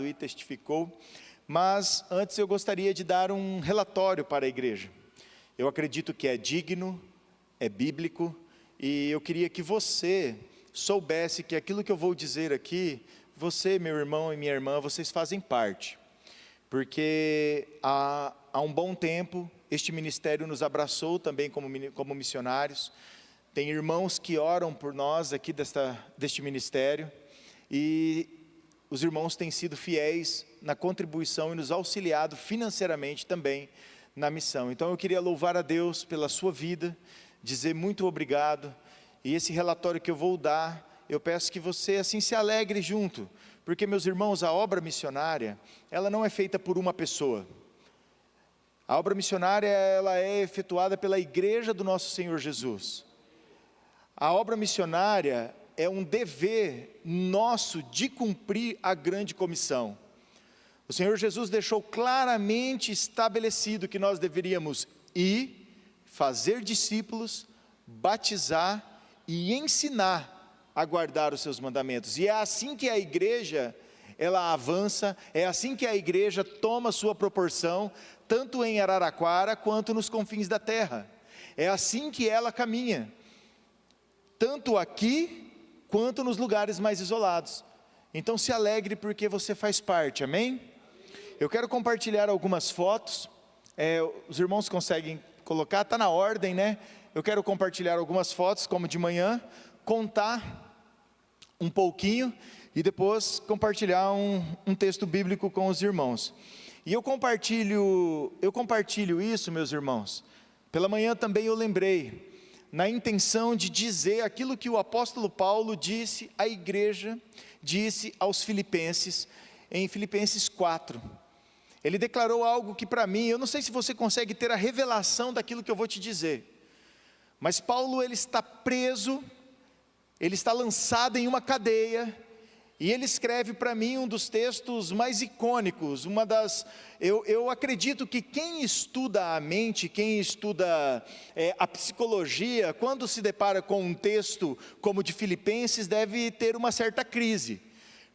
e testificou, mas antes eu gostaria de dar um relatório para a igreja. Eu acredito que é digno, é bíblico, e eu queria que você soubesse que aquilo que eu vou dizer aqui, você, meu irmão e minha irmã, vocês fazem parte, porque há um bom tempo este ministério nos abraçou também como missionários. Tem irmãos que oram por nós aqui deste ministério, e os irmãos têm sido fiéis na contribuição e nos auxiliado financeiramente também na missão. Então eu queria louvar a Deus pela sua vida, dizer muito obrigado, e esse relatório que eu vou dar, eu peço que você assim se alegre junto, porque, meus irmãos, a obra missionária, ela não é feita por uma pessoa. A obra missionária, ela é efetuada pela igreja do nosso Senhor Jesus. A obra missionária é um dever nosso de cumprir a grande comissão. O Senhor Jesus deixou claramente estabelecido que nós deveríamos ir, fazer discípulos, batizar e ensinar a guardar os seus mandamentos. E é assim que a igreja, ela avança, é assim que a igreja toma sua proporção, tanto em Araraquara quanto nos confins da terra. É assim que ela caminha, tanto aqui quanto nos lugares mais isolados. Então se alegre porque você faz parte, amém? Eu quero compartilhar algumas fotos, os irmãos conseguem colocar, está na ordem, né? Eu quero compartilhar algumas fotos, como de manhã, contar um pouquinho, e depois compartilhar um texto bíblico com os irmãos. E eu compartilho isso, meus irmãos, pela manhã também eu lembrei, na intenção de dizer aquilo que o apóstolo Paulo disse à igreja, disse aos filipenses, em Filipenses 4, ele declarou algo que para mim, eu não sei se você consegue ter a revelação daquilo que eu vou te dizer, mas Paulo, ele está preso, ele está lançado em uma cadeia, e ele escreve para mim um dos textos mais icônicos, eu acredito que quem estuda a mente, quem estuda a psicologia, quando se depara com um texto como o de Filipenses, deve ter uma certa crise,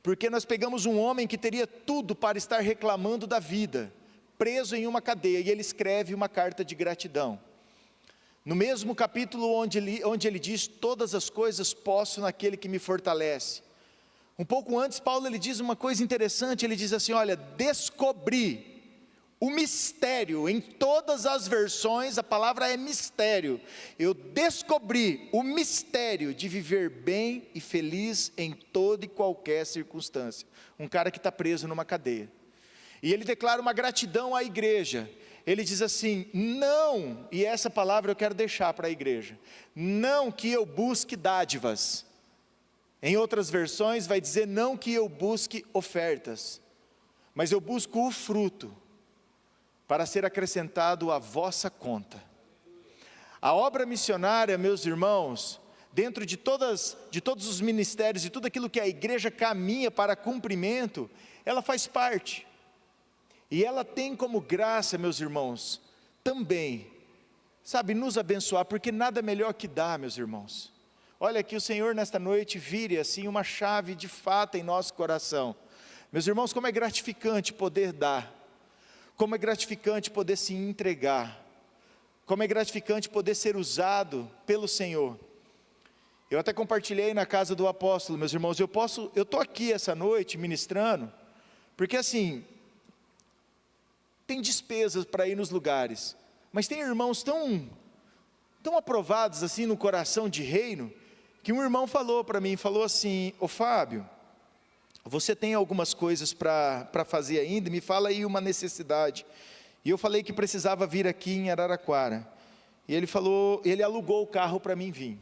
porque nós pegamos um homem que teria tudo para estar reclamando da vida, preso em uma cadeia, e ele escreve uma carta de gratidão. No mesmo capítulo onde ele diz, todas as coisas posso naquele que me fortalece. Um pouco antes, Paulo ele diz uma coisa interessante, ele diz assim, olha, descobri o mistério, em todas as versões a palavra é mistério, eu descobri o mistério de viver bem e feliz em toda e qualquer circunstância. Um cara que está preso numa cadeia, e ele declara uma gratidão à igreja, ele diz assim, não, e essa palavra eu quero deixar para a igreja, não que eu busque dádivas. Em outras versões vai dizer, não que eu busque ofertas, mas eu busco o fruto, para ser acrescentado à vossa conta. A obra missionária, meus irmãos, dentro de todos os ministérios, e tudo aquilo que a igreja caminha para cumprimento, ela faz parte, e ela tem como graça, meus irmãos, também, sabe, nos abençoar, porque nada melhor que dar, meus irmãos. Olha, que o Senhor nesta noite vire assim uma chave de fato em nosso coração. Meus irmãos, como é gratificante poder dar, como é gratificante poder se entregar, como é gratificante poder ser usado pelo Senhor. Eu até compartilhei na casa do apóstolo, meus irmãos, eu estou aqui essa noite ministrando, porque assim, tem despesas para ir nos lugares, mas tem irmãos tão aprovados assim no coração de reino, que um irmão falou para mim, falou assim, ô Fábio, você tem algumas coisas para fazer ainda, me fala aí uma necessidade. E eu falei que precisava vir aqui em Araraquara, e ele alugou o carro para mim vir.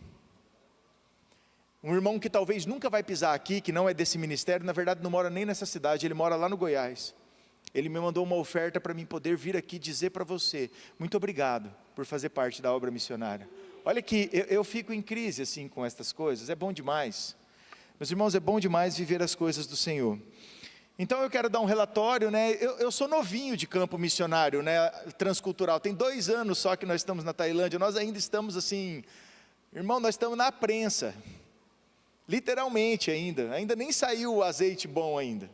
Um irmão que talvez nunca vai pisar aqui, que não é desse ministério, na verdade não mora nem nessa cidade, ele mora lá no Goiás. Ele me mandou uma oferta para mim poder vir aqui dizer para você, muito obrigado por fazer parte da obra missionária. Olha que eu fico em crise assim com estas coisas, é bom demais. Meus irmãos, é bom demais viver as coisas do Senhor. Então eu quero dar um relatório, né? Eu sou novinho de campo missionário, né? Transcultural, tem 2 anos só que nós estamos na Tailândia, nós ainda estamos assim, irmão, nós estamos na prensa, literalmente ainda nem saiu o azeite bom ainda.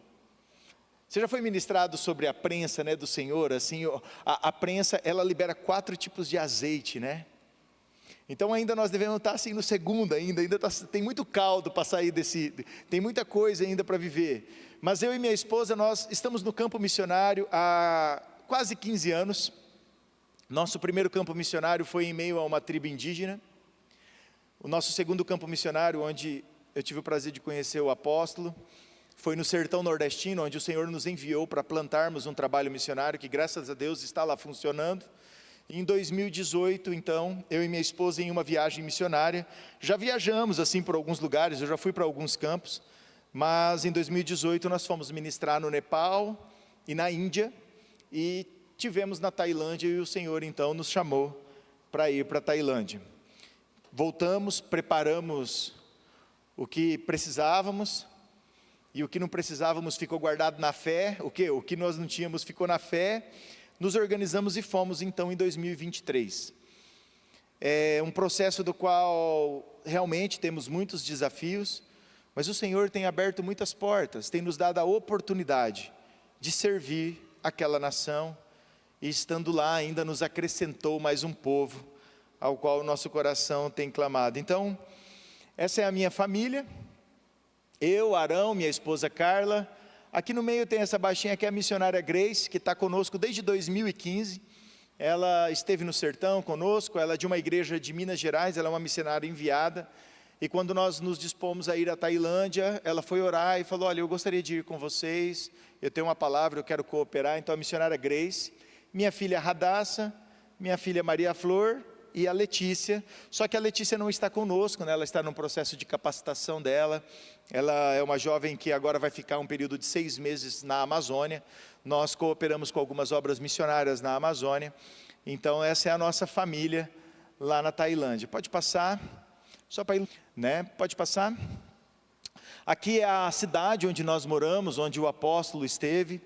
Você já foi ministrado sobre a prensa, né, do Senhor? Assim, a prensa, ela libera 4 tipos de azeite, né? Então ainda nós devemos estar assim no segundo ainda tem muito caldo para sair tem muita coisa ainda para viver. Mas eu e minha esposa, nós estamos no campo missionário há quase 15 anos. Nosso primeiro campo missionário foi em meio a uma tribo indígena. O nosso segundo campo missionário, onde eu tive o prazer de conhecer o apóstolo, foi no sertão nordestino, onde o Senhor nos enviou para plantarmos um trabalho missionário, que graças a Deus está lá funcionando. Em 2018, então, eu e minha esposa em uma viagem missionária, já viajamos assim por alguns lugares, eu já fui para alguns campos, mas em 2018 nós fomos ministrar no Nepal e na Índia, e tivemos na Tailândia, e o Senhor então nos chamou para ir para a Tailândia. Voltamos, preparamos o que precisávamos, e o que não precisávamos ficou guardado na fé, o que nós não tínhamos ficou na fé. Nos organizamos e fomos então em 2023. É um processo do qual realmente temos muitos desafios, mas o Senhor tem aberto muitas portas, tem nos dado a oportunidade de servir aquela nação, e estando lá ainda nos acrescentou mais um povo, ao qual o nosso coração tem clamado. Então, essa é a minha família, eu, Arão, minha esposa Carla. Aqui no meio tem essa baixinha que é a missionária Grace, que está conosco desde 2015, ela esteve no sertão conosco, ela é de uma igreja de Minas Gerais, ela é uma missionária enviada, e quando nós nos dispomos a ir à Tailândia, ela foi orar e falou: olha, eu gostaria de ir com vocês, eu tenho uma palavra, eu quero cooperar. Então a missionária Grace, minha filha Radassa, minha filha Maria Flor e a Letícia, só que a Letícia não está conosco, né? Ela está num processo de capacitação dela. Ela é uma jovem que agora vai ficar um período de 6 meses na Amazônia. Nós cooperamos com algumas obras missionárias na Amazônia. Então essa é a nossa família lá na Tailândia. Pode passar, só para ir, né? Pode passar. Aqui é a cidade onde nós moramos, onde o apóstolo esteve,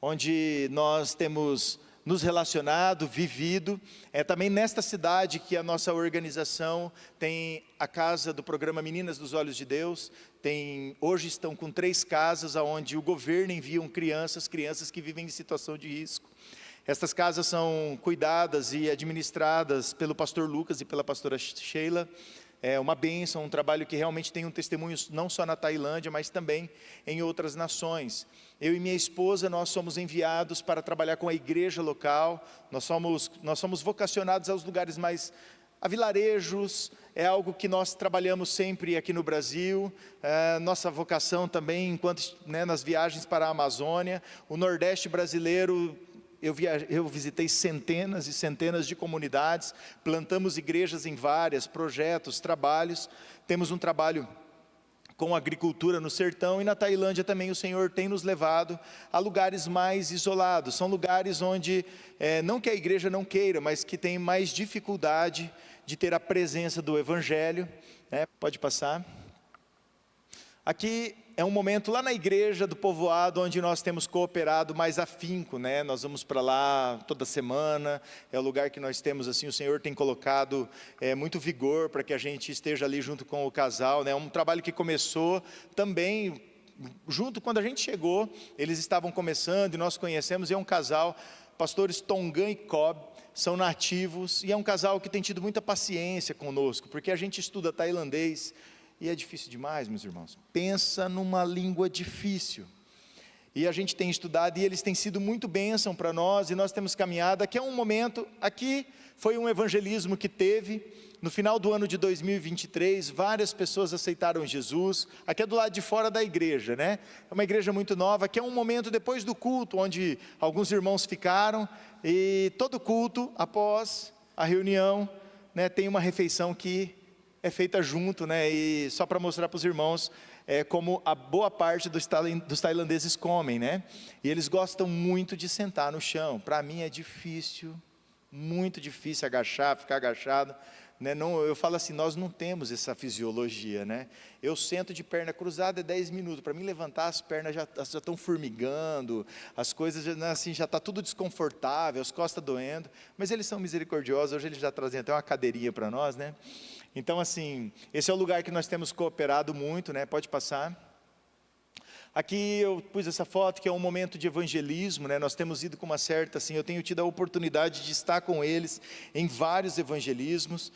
onde nós temos nos relacionado, vivido. É também nesta cidade que a nossa organização tem a casa do programa Meninas dos Olhos de Deus. Hoje estão com 3 casas, onde o governo envia crianças que vivem em situação de risco. Estas casas são cuidadas e administradas pelo pastor Lucas e pela pastora Sheila. É uma bênção, um trabalho que realmente tem um testemunho não só na Tailândia, mas também em outras nações. Eu e minha esposa, nós somos enviados para trabalhar com a igreja local, nós somos vocacionados aos lugares mais, a vilarejos, é algo que nós trabalhamos sempre aqui no Brasil. Nossa vocação também, enquanto nas viagens para a Amazônia, o Nordeste brasileiro. Eu visitei centenas e centenas de comunidades, plantamos igrejas em várias, projetos, trabalhos. Temos um trabalho com agricultura no sertão, e na Tailândia também o Senhor tem nos levado a lugares mais isolados. São lugares onde, não que a igreja não queira, mas que tem mais dificuldade de ter a presença do Evangelho. Pode passar. Aqui é um momento lá na igreja do povoado, onde nós temos cooperado mais afinco, né? Nós vamos para lá toda semana, é o lugar que nós temos, assim, o Senhor tem colocado muito vigor para que a gente esteja ali junto com o casal, né? É um trabalho que começou também, junto quando a gente chegou, eles estavam começando e nós conhecemos, e é um casal, pastores Tongan e Cobb, são nativos, e é um casal que tem tido muita paciência conosco, porque a gente estuda tailandês, e é difícil demais, meus irmãos. Pensa numa língua difícil. E a gente tem estudado, e eles têm sido muito bênção para nós, e nós temos caminhado. Aqui é um momento, aqui foi um evangelismo que teve, no final do ano de 2023, várias pessoas aceitaram Jesus. Aqui é do lado de fora da igreja, né? É uma igreja muito nova. Aqui é um momento depois do culto, onde alguns irmãos ficaram, e todo culto, após a reunião, né, tem uma refeição que é feita junto, né? E só para mostrar para os irmãos como a boa parte dos tailandeses comem, né? E eles gostam muito de sentar no chão. Para mim é difícil, muito difícil ficar agachado, né? Não, eu falo assim, nós não temos essa fisiologia, né? Eu sento de perna cruzada 10 minutos, para mim levantar as pernas já estão formigando, as coisas assim, já está tudo desconfortável, as costas doendo, mas eles são misericordiosos, hoje eles já trazem até uma cadeirinha para nós, né? Então assim, esse é o lugar que nós temos cooperado muito, né? Pode passar. Aqui eu pus essa foto que é um momento de evangelismo, né? Nós temos ido com uma certa, assim, eu tenho tido a oportunidade de estar com eles em vários evangelismos.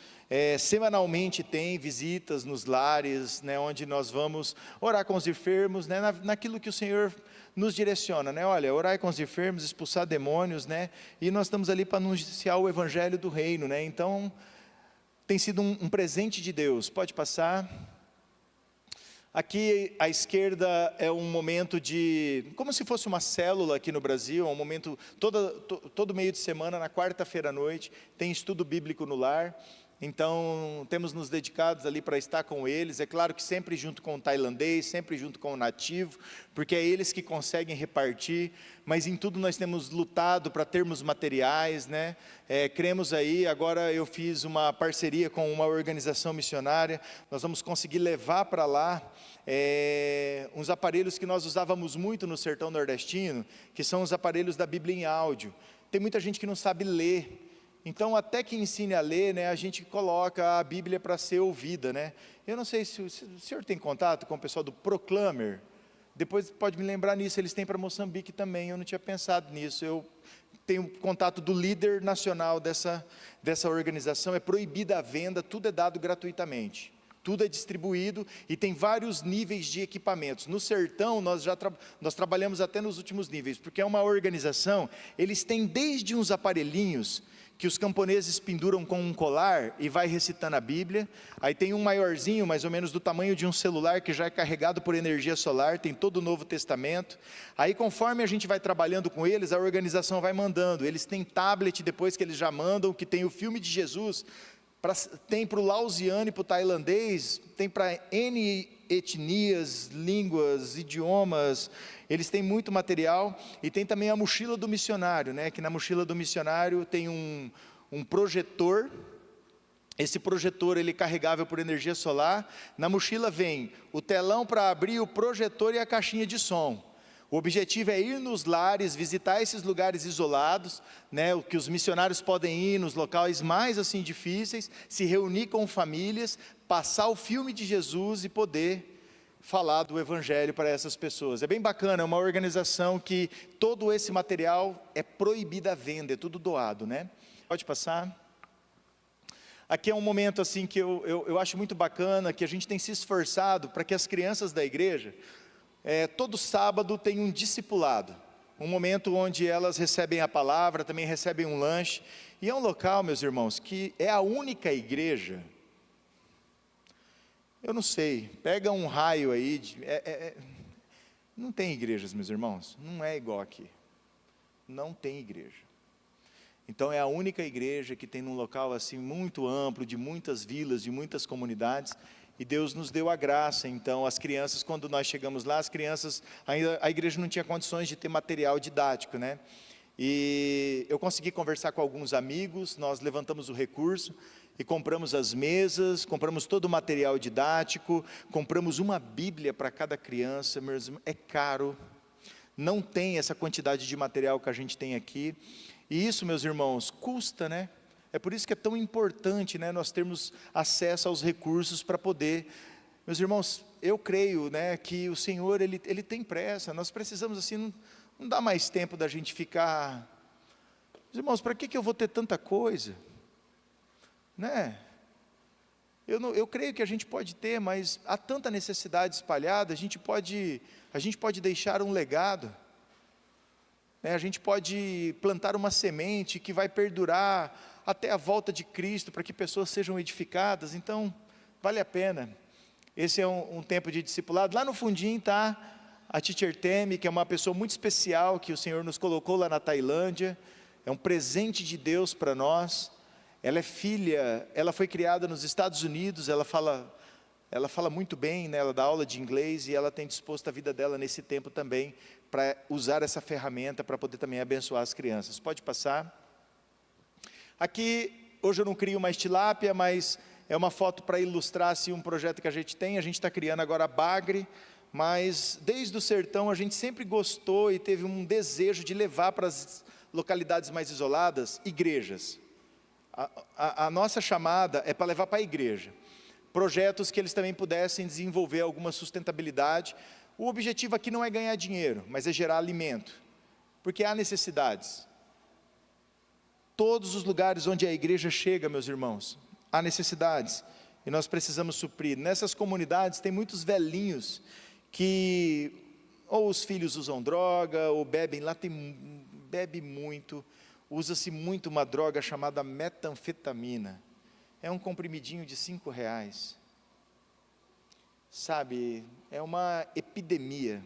Semanalmente tem visitas nos lares, né? Onde nós vamos orar com os enfermos, né? Naquilo que o Senhor nos direciona, né? Olha, orar com os enfermos, expulsar demônios, né? E nós estamos ali para anunciar o evangelho do reino, né? Então, tem sido um presente de Deus. Pode passar. Aqui à esquerda é um momento como se fosse uma célula aqui no Brasil, é um momento, todo meio de semana, na quarta-feira à noite, tem estudo bíblico no lar. Então, temos nos dedicados ali para estar com eles, é claro que sempre junto com o tailandês, sempre junto com o nativo, porque é eles que conseguem repartir, mas em tudo nós temos lutado para termos materiais, né? Cremos aí, agora eu fiz uma parceria com uma organização missionária, nós vamos conseguir levar para lá uns aparelhos que nós usávamos muito no sertão nordestino, que são os aparelhos da Bíblia em áudio. Tem muita gente que não sabe ler, então até que ensine a ler, né, a gente coloca a Bíblia para ser ouvida, né? Eu não sei se o senhor tem contato com o pessoal do Proclamer, depois pode me lembrar nisso, eles têm para Moçambique também, eu não tinha pensado nisso. Eu tenho contato do líder nacional dessa organização, é proibida a venda, tudo é dado gratuitamente. Tudo é distribuído e tem vários níveis de equipamentos. No sertão, nós trabalhamos até nos últimos níveis, porque é uma organização, eles têm desde uns aparelhinhos que os camponeses penduram com um colar e vai recitando a Bíblia. Aí tem um maiorzinho, mais ou menos do tamanho de um celular, que já é carregado por energia solar, tem todo o Novo Testamento. Aí conforme a gente vai trabalhando com eles, a organização vai mandando. Eles têm tablet, depois que eles já mandam, que tem o filme de Jesus, tem para o lausiano e para o tailandês, tem para N etnias, línguas, idiomas, eles têm muito material, e tem também a mochila do missionário, né? Que na mochila do missionário tem um projetor. Esse projetor ele é carregável por energia solar. Na mochila vem o telão para abrir, o projetor e a caixinha de som. O objetivo é ir nos lares, visitar esses lugares isolados, né, o que os missionários podem ir nos locais mais assim difíceis, se reunir com famílias, passar o filme de Jesus e poder falar do evangelho para essas pessoas. É bem bacana, é uma organização que todo esse material é proibido a venda, é tudo doado, né? Pode passar. Aqui é um momento assim que eu acho muito bacana, que a gente tem se esforçado para que as crianças da igreja, todo sábado tem um discipulado, um momento onde elas recebem a palavra, também recebem um lanche, e é um local, meus irmãos, que é a única igreja, eu não sei, pega um raio aí, não tem igrejas, meus irmãos, não é igual aqui, não tem igreja. Então é a única igreja que tem um local assim muito amplo, de muitas vilas, de muitas comunidades, e Deus nos deu a graça. Então as crianças, quando nós chegamos lá, as crianças, ainda a igreja não tinha condições de ter material didático, né? E eu consegui conversar com alguns amigos, nós levantamos o recurso, e compramos as mesas, compramos todo o material didático, compramos uma Bíblia para cada criança. Meus irmãos, é caro, não tem essa quantidade de material que a gente tem aqui, e isso, meus irmãos, custa, né? É por isso que é tão importante, né, nós termos acesso aos recursos para poder. Meus irmãos, eu creio, né, que o Senhor, Ele tem pressa, nós precisamos assim, não dá mais tempo da gente ficar, meus irmãos, para que eu vou ter tanta coisa? Né? Eu creio que a gente pode ter, mas há tanta necessidade espalhada, a gente pode deixar um legado, né? A gente pode plantar uma semente que vai perdurar até a volta de Cristo, para que pessoas sejam edificadas. Então, vale a pena. Esse é um tempo de discipulado. Lá no fundinho está a Teacher Temi, que é uma pessoa muito especial, que o Senhor nos colocou lá na Tailândia, é um presente de Deus para nós. Ela é filha, ela foi criada nos Estados Unidos, ela fala muito bem, né? Ela dá aula de inglês, e ela tem disposto a vida dela nesse tempo também, para usar essa ferramenta, para poder também abençoar as crianças. Pode passar. Aqui, hoje eu não crio mais tilápia, mas é uma foto para ilustrar assim, um projeto que a gente está criando agora bagre, mas desde o sertão a gente sempre gostou e teve um desejo de levar para as localidades mais isoladas, igrejas. A nossa chamada é para levar para a igreja, projetos que eles também pudessem desenvolver alguma sustentabilidade. O objetivo aqui não é ganhar dinheiro, mas é gerar alimento, porque há necessidades. Todos os lugares onde a igreja chega, meus irmãos, há necessidades, e nós precisamos suprir. Nessas comunidades tem muitos velhinhos, que ou os filhos usam droga, ou bebem, lá bebe muito, usa-se muito uma droga chamada metanfetamina, é um comprimidinho de R$5, sabe, é uma epidemia.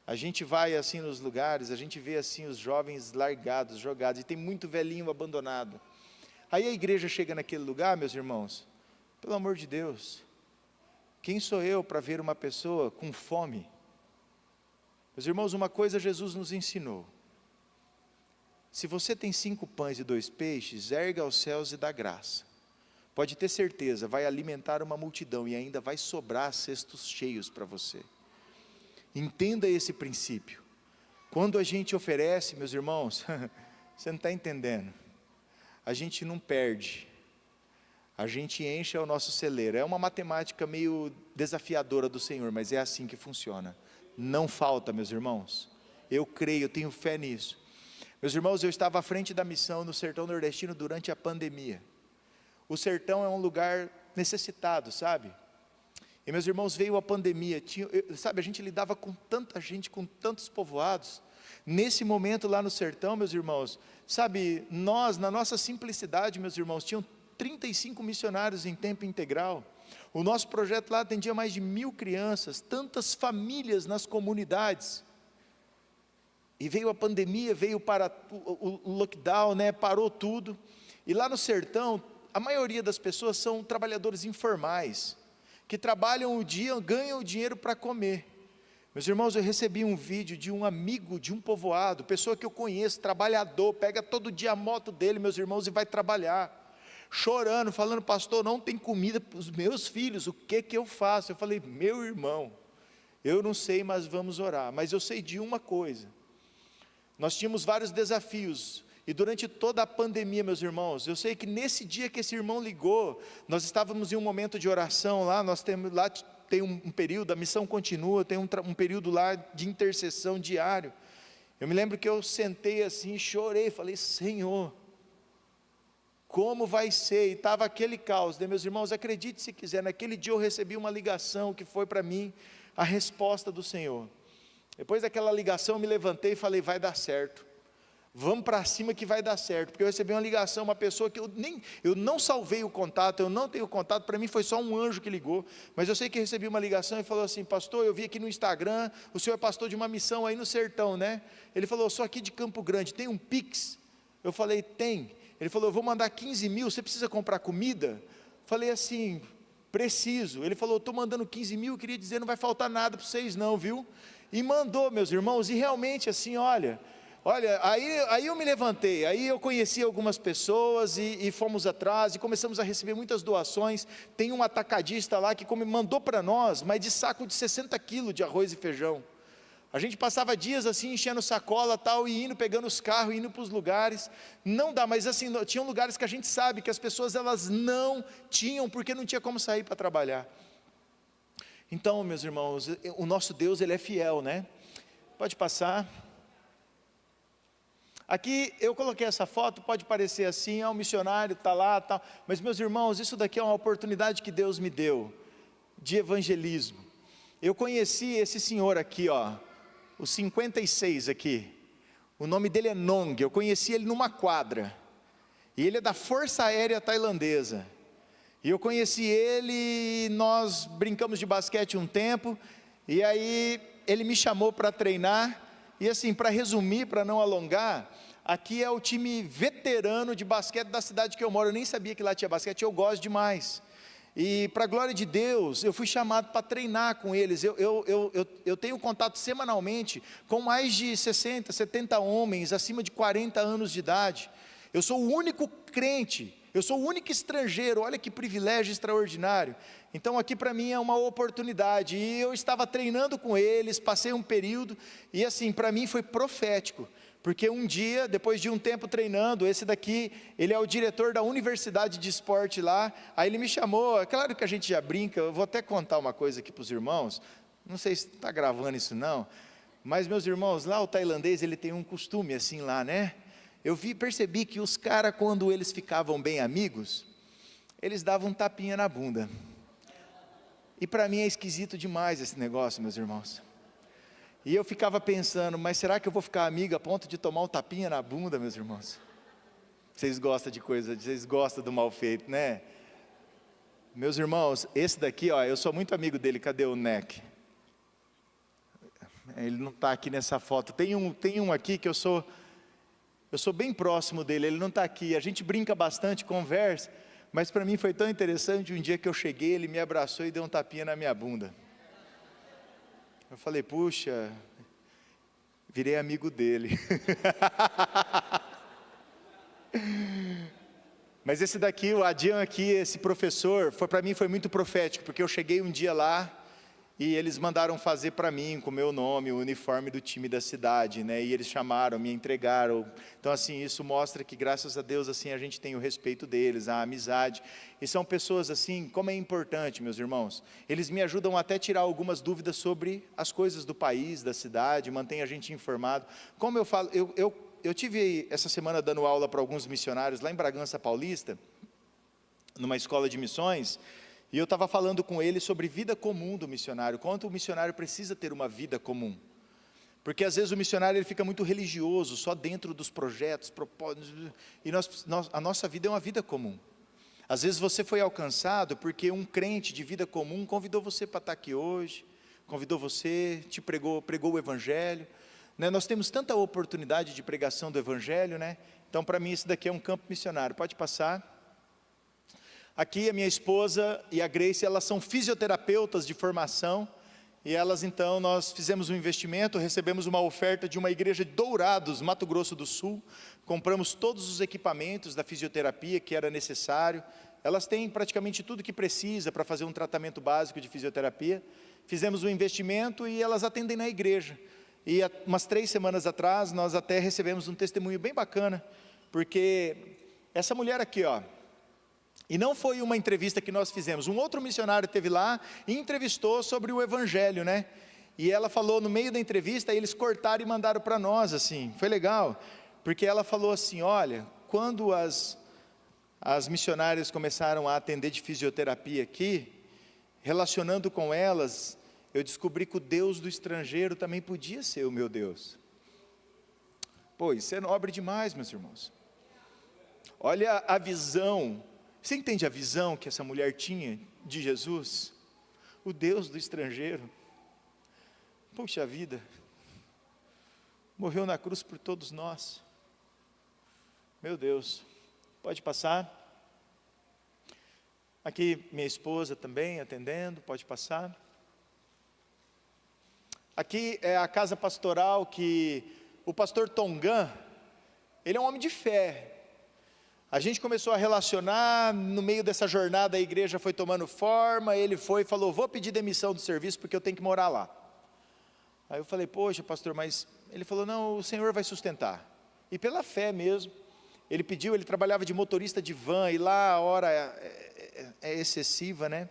A gente vai assim nos lugares, a gente vê assim os jovens largados, jogados, e tem muito velhinho abandonado. Aí a igreja chega naquele lugar, meus irmãos, pelo amor de Deus, quem sou eu para ver uma pessoa com fome? Meus irmãos, uma coisa Jesus nos ensinou: se você tem 5 pães e 2 peixes, erga aos céus e dá graça. Pode ter certeza, vai alimentar uma multidão e ainda vai sobrar cestos cheios para você. Entenda esse princípio. Quando a gente oferece, meus irmãos, você não está entendendo, a gente não perde, a gente enche o nosso celeiro. É uma matemática meio desafiadora do Senhor, mas é assim que funciona. Não falta, meus irmãos. Eu creio, eu tenho fé nisso. Meus irmãos, eu estava à frente da missão no sertão nordestino durante a pandemia. O sertão é um lugar necessitado, sabe? E meus irmãos, veio a pandemia, sabe, a gente lidava com tanta gente, com tantos povoados. Nesse momento lá no sertão, meus irmãos, sabe, nós, na nossa simplicidade, meus irmãos, tinham 35 missionários em tempo integral. O nosso projeto lá atendia mais de 1000 crianças, tantas famílias nas comunidades. E veio a pandemia, veio para o lockdown, né, parou tudo. E lá no sertão, a maioria das pessoas são trabalhadores informais, que trabalham o dia, ganham o dinheiro para comer. Meus irmãos, eu recebi um vídeo de um amigo de um povoado, pessoa que eu conheço, trabalhador, pega todo dia a moto dele, meus irmãos, e vai trabalhar, chorando, falando: pastor, não tem comida para os meus filhos, o que eu faço? Eu falei: meu irmão, eu não sei, mas vamos orar. Mas eu sei de uma coisa, nós tínhamos vários desafios, e durante toda a pandemia, meus irmãos, eu sei que nesse dia que esse irmão ligou, nós estávamos em um momento de oração lá, nós temos lá, tem um período, a missão continua, tem um período lá de intercessão diário. Eu me lembro que eu sentei assim, chorei, falei: Senhor, como vai ser? E estava aquele caos, né, meus irmãos? Acredite se quiser, naquele dia eu recebi uma ligação que foi para mim a resposta do Senhor. Depois daquela ligação eu me levantei e falei: vai dar certo, vamos para cima que vai dar certo. Porque eu recebi uma ligação, uma pessoa que eu não salvei o contato, eu não tenho contato, para mim foi só um anjo que ligou, mas eu sei que recebi uma ligação e falou assim: pastor, eu vi aqui no Instagram, o senhor é pastor de uma missão aí no sertão, né? Ele falou: eu sou aqui de Campo Grande, tem um Pix? Eu falei: tem. Ele falou: eu vou mandar 15 mil, você precisa comprar comida? Falei assim: preciso. Ele falou: estou mandando 15 mil, eu queria dizer, não vai faltar nada para vocês não, viu? E mandou, meus irmãos, e realmente assim, olha, aí eu me levantei, aí eu conheci algumas pessoas e fomos atrás, e começamos a receber muitas doações. Tem um atacadista lá que mandou para nós, mas de saco de 60 quilos de arroz e feijão. A gente passava dias assim, enchendo sacola tal, e indo, pegando os carros, indo para os lugares. Não dá, mas assim, tinham lugares que a gente sabe que as pessoas elas não tinham, porque não tinha como sair para trabalhar. Então, meus irmãos, o nosso Deus, Ele é fiel, né? Pode passar. Aqui eu coloquei essa foto, pode parecer assim, um missionário está lá, tal, mas meus irmãos, isso daqui é uma oportunidade que Deus me deu, de evangelismo. Eu conheci esse senhor aqui, ó, o 56 aqui, o nome dele é Nong, eu conheci ele numa quadra, e ele é da Força Aérea Tailandesa, e eu conheci ele, nós brincamos de basquete um tempo, e aí ele me chamou para treinar, e assim, para resumir, para não alongar, aqui é o time veterano de basquete da cidade que eu moro. Eu nem sabia que lá tinha basquete, eu gosto demais, e para a glória de Deus, eu fui chamado para treinar com eles. Eu tenho contato semanalmente com mais de 60, 70 homens, acima de 40 anos de idade. Eu sou o único crente, eu sou o único estrangeiro, olha que privilégio extraordinário. Então aqui para mim é uma oportunidade, e eu estava treinando com eles, passei um período, e assim, para mim foi profético, porque um dia, depois de um tempo treinando, esse daqui, ele é o diretor da universidade de esporte lá, aí ele me chamou, é claro que a gente já brinca, eu vou até contar uma coisa aqui para os irmãos, Não sei se está gravando isso não, mas meus irmãos, lá o tailandês, ele tem um costume assim lá, né? Percebi que os caras, quando eles ficavam bem amigos, eles davam um tapinha na bunda. E para mim é esquisito demais esse negócio, meus irmãos. E eu ficava pensando, mas será que eu vou ficar amigo a ponto de tomar um tapinha na bunda, meus irmãos? Vocês gostam de coisa, vocês gostam do mal feito, né? Meus irmãos, esse daqui, ó, eu sou muito amigo dele, cadê o Neck? Ele não está aqui nessa foto. Tem um aqui que eu sou bem próximo dele, ele não está aqui. A gente brinca bastante, conversa, mas para mim foi tão interessante, um dia que eu cheguei, ele me abraçou e deu um tapinha na minha bunda. Eu falei, puxa, virei amigo dele. Mas esse daqui, o Adian aqui, esse professor, para mim foi muito profético, porque eu cheguei um dia lá, e eles mandaram fazer para mim, com o meu nome, o uniforme do time da cidade, né? E eles chamaram, me entregaram. Então assim, isso mostra que graças a Deus, assim, a gente tem o respeito deles, a amizade. E são pessoas assim, como é importante, meus irmãos. Eles me ajudam até a tirar algumas dúvidas sobre as coisas do país, da cidade, mantém a gente informado. Como eu falo, eu tive essa semana dando aula para alguns missionários lá em Bragança Paulista, numa escola de missões, e eu estava falando com ele sobre vida comum do missionário, quanto o missionário precisa ter uma vida comum. Porque às vezes o missionário ele fica muito religioso, só dentro dos projetos, propósitos, e a nossa vida é uma vida comum. Às vezes você foi alcançado porque um crente de vida comum convidou você para estar aqui hoje, convidou você, te pregou o Evangelho, né? Nós temos tanta oportunidade de pregação do Evangelho, né? Então para mim isso daqui é um campo missionário, pode passar. Aqui a minha esposa e a Grace, elas são fisioterapeutas de formação, e elas então, nós fizemos um investimento, recebemos uma oferta de uma igreja de Dourados, Mato Grosso do Sul, compramos todos os equipamentos da fisioterapia que era necessário, elas têm praticamente tudo que precisa para fazer um tratamento básico de fisioterapia, fizemos um investimento e elas atendem na igreja, e umas 3 semanas atrás, nós até recebemos um testemunho bem bacana, porque essa mulher aqui, ó, e não foi uma entrevista que nós fizemos, um outro missionário esteve lá e entrevistou sobre o Evangelho, né? E ela falou no meio da entrevista, eles cortaram e mandaram para nós, assim, foi legal, porque ela falou assim, olha, quando as missionárias começaram a atender de fisioterapia aqui, relacionando com elas, eu descobri que o Deus do estrangeiro também podia ser o meu Deus. Pô, isso é nobre demais, meus irmãos. Olha a visão. Você entende a visão que essa mulher tinha de Jesus? O Deus do estrangeiro. Puxa vida. Morreu na cruz por todos nós. Meu Deus. Pode passar. Aqui minha esposa também atendendo, pode passar. Aqui é a casa pastoral que o pastor Tongan, ele é um homem de fé. A gente começou a relacionar, no meio dessa jornada a igreja foi tomando forma, ele foi e falou, vou pedir demissão do serviço porque eu tenho que morar lá. Aí eu falei, poxa pastor, mas ele falou, não, o Senhor vai sustentar. E pela fé mesmo, ele pediu, ele trabalhava de motorista de van, e lá a hora é excessiva, né?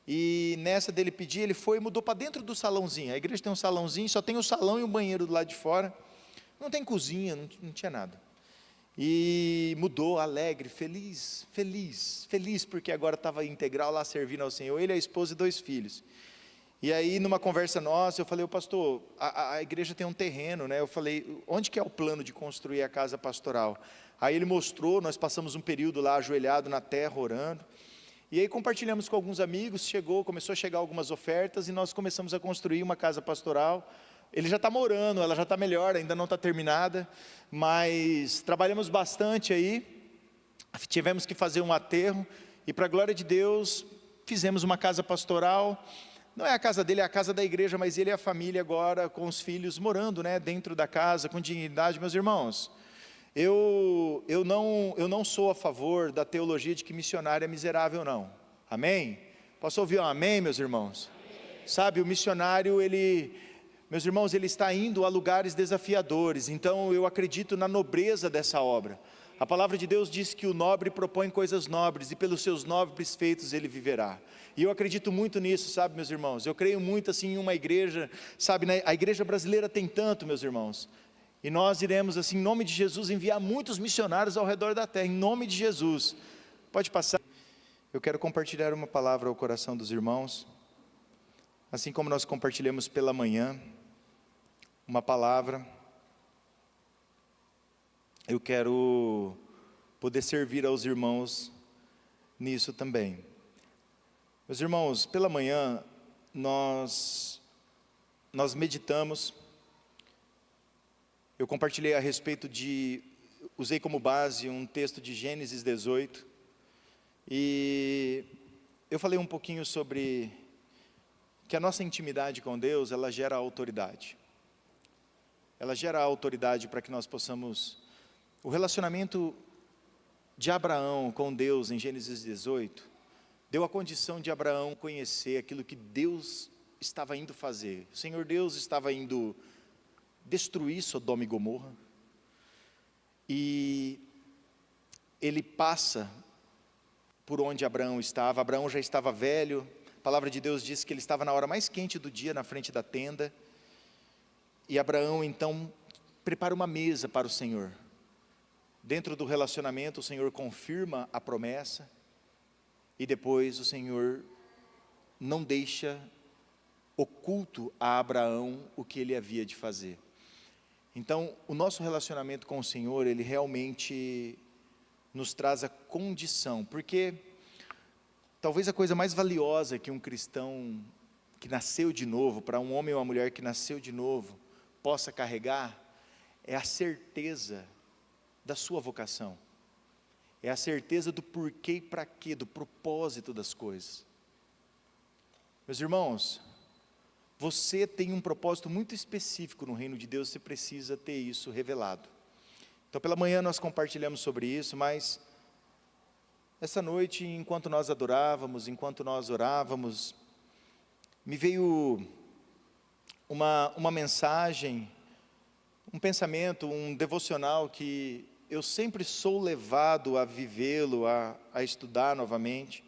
E nessa dele pedir, ele foi e mudou para dentro do salãozinho. A igreja tem um salãozinho, só tem o salão e o banheiro do lado de fora, não tem cozinha, não tinha nada. E mudou, alegre, feliz, porque agora estava integral lá servindo ao Senhor, ele, a esposa e 2 filhos. E aí numa conversa nossa, eu falei, pastor, a igreja tem um terreno, né? Eu falei, onde que é o plano de construir a casa pastoral? Aí ele mostrou, nós passamos um período lá ajoelhado na terra, orando, e aí compartilhamos com alguns amigos, começou a chegar algumas ofertas, e nós começamos a construir uma casa pastoral. Ele já está morando, ela já está melhor, ainda não está terminada, mas trabalhamos bastante aí, tivemos que fazer um aterro, e para a glória de Deus, fizemos uma casa pastoral, não é a casa dele, é a casa da igreja, mas ele e a família agora, com os filhos, morando, né, dentro da casa, com dignidade. Meus irmãos, eu não sou a favor da teologia de que missionário é miserável, não, amém? Posso ouvir um amém, meus irmãos? Amém. Sabe, o missionário, meus irmãos, ele está indo a lugares desafiadores, então eu acredito na nobreza dessa obra. A palavra de Deus diz que o nobre propõe coisas nobres, e pelos seus nobres feitos ele viverá. E eu acredito muito nisso, sabe, meus irmãos? Eu creio muito assim em uma igreja, sabe, a igreja brasileira tem tanto, meus irmãos. E nós iremos, assim, em nome de Jesus, enviar muitos missionários ao redor da terra, em nome de Jesus. Pode passar. Eu quero compartilhar uma palavra ao coração dos irmãos, assim como nós compartilhamos pela manhã, uma palavra. Eu quero poder servir aos irmãos nisso também. Meus irmãos, pela manhã, nós meditamos, eu compartilhei a respeito usei como base um texto de Gênesis 18, e eu falei um pouquinho sobre que a nossa intimidade com Deus, ela gera autoridade. Ela gera autoridade para que nós possamos... O relacionamento de Abraão com Deus em Gênesis 18, deu a condição de Abraão conhecer aquilo que Deus estava indo fazer. O Senhor Deus estava indo destruir Sodoma e Gomorra, e ele passa por onde Abraão estava. Abraão já estava velho, a palavra de Deus diz que ele estava na hora mais quente do dia, na frente da tenda, e Abraão então prepara uma mesa para o Senhor. Dentro do relacionamento, o Senhor confirma a promessa, e depois o Senhor não deixa oculto a Abraão o que ele havia de fazer. Então, o nosso relacionamento com o Senhor, ele realmente nos traz a condição, porque talvez a coisa mais valiosa que um cristão que nasceu de novo, para um homem ou uma mulher que nasceu de novo, possa carregar, é a certeza da sua vocação, é a certeza do porquê e para quê, do propósito das coisas. Meus irmãos, você tem um propósito muito específico no reino de Deus, você precisa ter isso revelado. Então pela manhã nós compartilhamos sobre isso, mas essa noite, enquanto nós adorávamos, enquanto nós orávamos, me veio uma mensagem, um pensamento, um devocional que eu sempre sou levado a vivê-lo, a estudar novamente,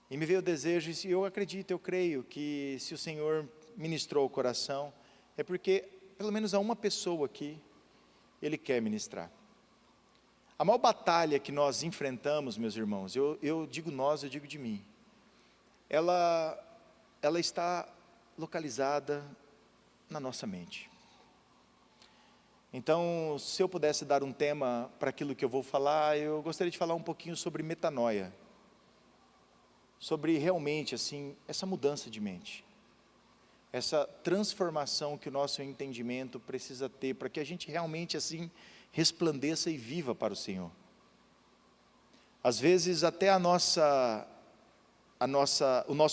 e me veio o desejo, e eu acredito, eu creio que se o Senhor ministrou o coração, é porque pelo menos a uma pessoa aqui, Ele quer ministrar. A maior batalha que nós enfrentamos, meus irmãos, eu digo nós, eu digo de mim, ela está localizada na nossa mente. Então, se eu pudesse dar um tema para aquilo que eu vou falar, eu gostaria de falar um pouquinho sobre metanoia, sobre realmente, assim, essa mudança de mente, essa transformação que o nosso entendimento precisa ter, para que a gente realmente, assim, resplandeça e viva para o Senhor. Às vezes, até o nosso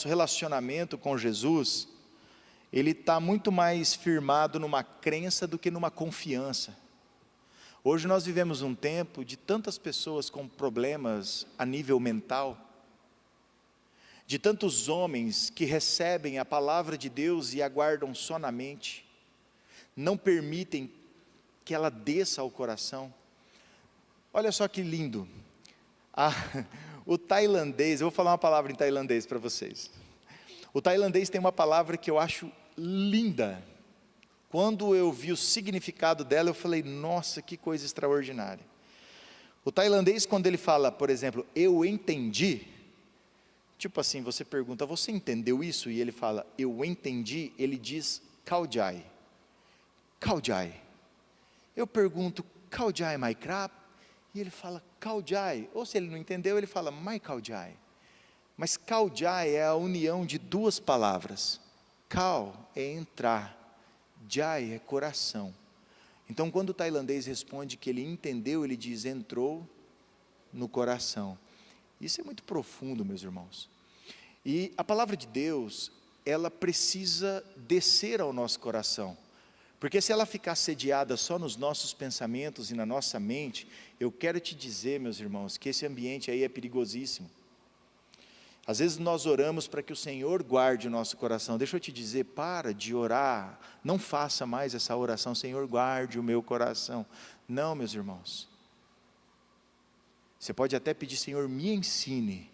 relacionamento com Jesus, ele está muito mais firmado numa crença do que numa confiança. Hoje nós vivemos um tempo de tantas pessoas com problemas a nível mental, de tantos homens que recebem a palavra de Deus e aguardam só na mente, não permitem que ela desça ao coração. Olha só que lindo, o tailandês, eu vou falar uma palavra em tailandês para vocês. O tailandês tem uma palavra que eu acho linda. Quando eu vi o significado dela, eu falei, nossa, que coisa extraordinária. O tailandês, quando ele fala, por exemplo, eu entendi, tipo assim, você pergunta, você entendeu isso? E ele fala, eu entendi, ele diz, kaujai. Kaujai. Eu pergunto, kaujai mai krap? E ele fala, kaujai. Ou se ele não entendeu, ele fala, mai kaujai. Mas kaujai é a união de duas palavras. Kau é entrar, jai é coração. Então quando o tailandês responde que ele entendeu, ele diz, entrou no coração. Isso é muito profundo, meus irmãos. E a palavra de Deus, ela precisa descer ao nosso coração. Porque se ela ficar sediada só nos nossos pensamentos e na nossa mente, eu quero te dizer, meus irmãos, que esse ambiente aí é perigosíssimo. Às vezes nós oramos para que o Senhor guarde o nosso coração. Deixa eu te dizer, para de orar, não faça mais essa oração, Senhor guarde o meu coração. Não, meus irmãos. Você pode até pedir: Senhor, me ensine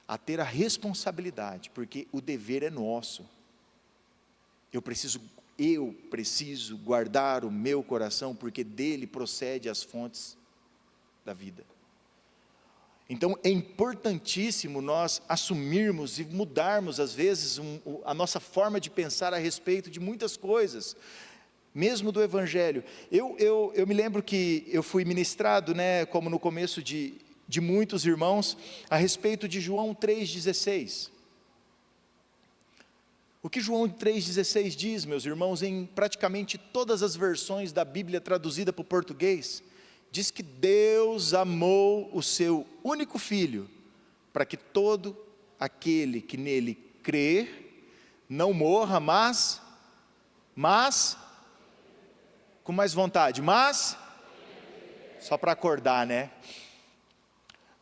a ter a responsabilidade, porque o dever é nosso. Eu preciso guardar o meu coração, porque dele procede as fontes da vida. Então é importantíssimo nós assumirmos e mudarmos às vezes a nossa forma de pensar a respeito de muitas coisas, mesmo do Evangelho. Eu me lembro que eu fui ministrado, como no começo de muitos irmãos, a respeito de João 3,16. O que João 3,16 diz, meus irmãos, em praticamente todas as versões da Bíblia traduzida para o português, diz que Deus amou o seu único Filho, para que todo aquele que nele crê, não morra, mas, com mais vontade, só para acordar,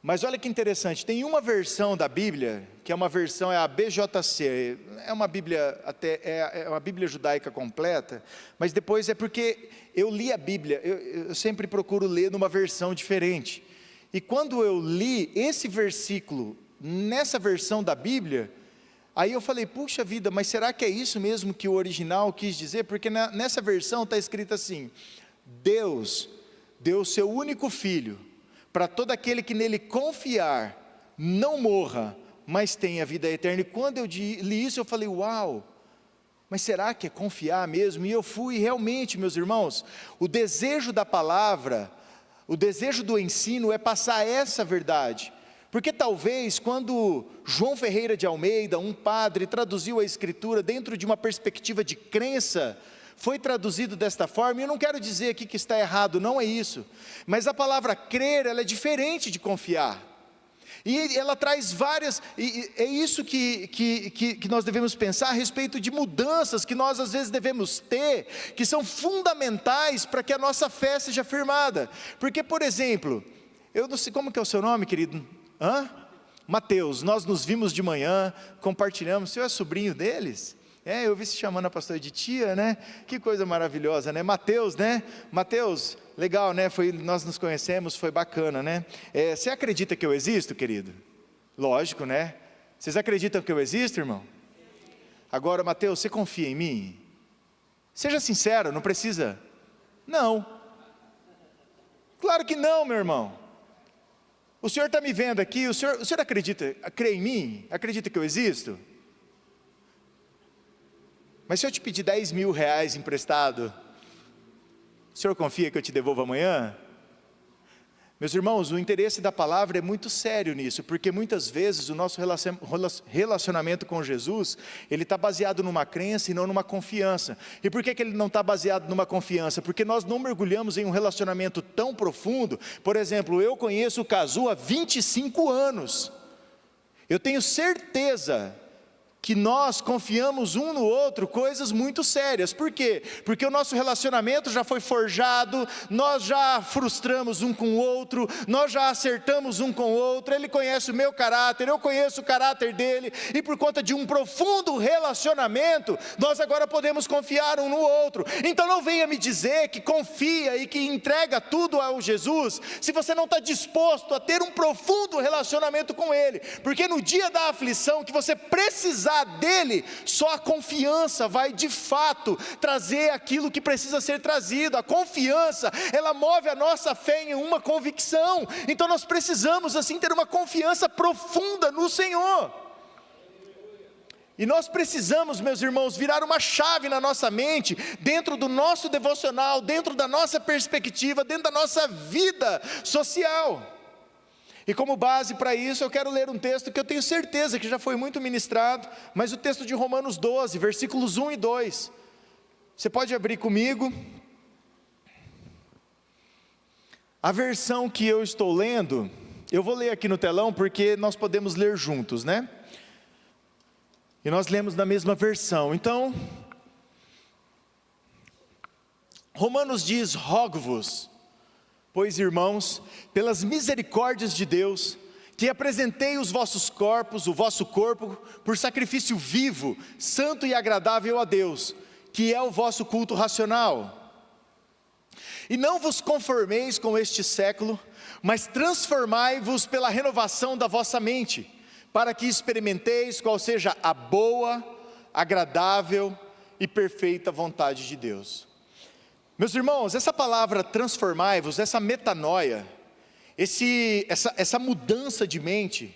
Mas olha que interessante, tem uma versão da Bíblia, que é uma versão, é a BJC, é uma Bíblia, é uma Bíblia judaica completa, mas depois é porque eu li a Bíblia, eu sempre procuro ler numa versão diferente, e quando eu li esse versículo, nessa versão da Bíblia, aí eu falei: puxa vida, mas será que é isso mesmo que o original quis dizer? Porque nessa versão está escrito assim: Deus deu o seu único Filho, para todo aquele que nele confiar, não morra, mas tenha vida eterna. E quando eu li isso, eu falei: uau, mas será que é confiar mesmo? E eu fui realmente, meus irmãos, o desejo da palavra, o desejo do ensino é passar essa verdade, porque talvez quando João Ferreira de Almeida, um padre, traduziu a Escritura dentro de uma perspectiva de crença, foi traduzido desta forma, e eu não quero dizer aqui que está errado, não é isso, mas a palavra crer, ela é diferente de confiar, e ela traz várias, e é isso que nós devemos pensar a respeito de mudanças que nós às vezes devemos ter, que são fundamentais para que a nossa fé seja firmada. Porque, por exemplo, eu não sei, como que é o seu nome, querido? Mateus, nós nos vimos de manhã, compartilhamos. O senhor é sobrinho deles? Eu vi se chamando a pastora de tia, que coisa maravilhosa, Mateus, Mateus, legal, nós nos conhecemos, foi bacana, você acredita que eu existo, querido? Lógico, vocês acreditam que eu existo, irmão? Agora, Mateus, você confia em mim? Seja sincero, não precisa? Não, claro que não, meu irmão. O senhor está me vendo aqui, o senhor acredita, crê em mim? Acredita que eu existo? Mas se eu te pedir 10 mil reais emprestado, o senhor confia que eu te devolvo amanhã? Meus irmãos, o interesse da palavra é muito sério nisso, porque muitas vezes o nosso relacionamento com Jesus, ele está baseado numa crença e não numa confiança. E por que ele não está baseado numa confiança? Porque nós não mergulhamos em um relacionamento tão profundo. Por exemplo, eu conheço o Cazu há 25 anos, eu tenho certeza que nós confiamos um no outro coisas muito sérias. Por quê? Porque o nosso relacionamento já foi forjado, nós já frustramos um com o outro, nós já acertamos um com o outro, ele conhece o meu caráter, eu conheço o caráter dele, e por conta de um profundo relacionamento, nós agora podemos confiar um no outro. Então não venha me dizer que confia e que entrega tudo ao Jesus, se você não está disposto a ter um profundo relacionamento com Ele, porque no dia da aflição, que você precisar dele, só a confiança vai de fato trazer aquilo que precisa ser trazido. A confiança, ela move a nossa fé em uma convicção. Então nós precisamos assim ter uma confiança profunda no Senhor, e nós precisamos, meus irmãos, virar uma chave na nossa mente, dentro do nosso devocional, dentro da nossa perspectiva, dentro da nossa vida social. E como base para isso, eu quero ler um texto que eu tenho certeza que já foi muito ministrado, mas o texto de Romanos 12, versículos 1 e 2. Você pode abrir comigo. A versão que eu estou lendo, eu vou ler aqui no telão, porque nós podemos ler juntos, E nós lemos na mesma versão. Então, Romanos diz: rogo-vos, pois, irmãos, pelas misericórdias de Deus, que apresentei os vossos corpos, o vosso corpo, por sacrifício vivo, santo e agradável a Deus, que é o vosso culto racional. E não vos conformeis com este século, mas transformai-vos pela renovação da vossa mente, para que experimenteis qual seja a boa, agradável e perfeita vontade de Deus. Meus irmãos, essa palavra transformai-vos, essa metanoia, essa mudança de mente,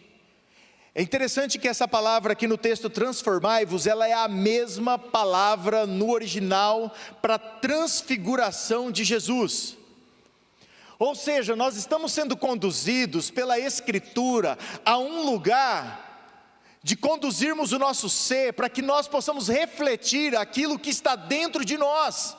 é interessante que essa palavra aqui no texto transformai-vos, ela é a mesma palavra no original para transfiguração de Jesus. Ou seja, nós estamos sendo conduzidos pela Escritura a um lugar de conduzirmos o nosso ser, para que nós possamos refletir aquilo que está dentro de nós.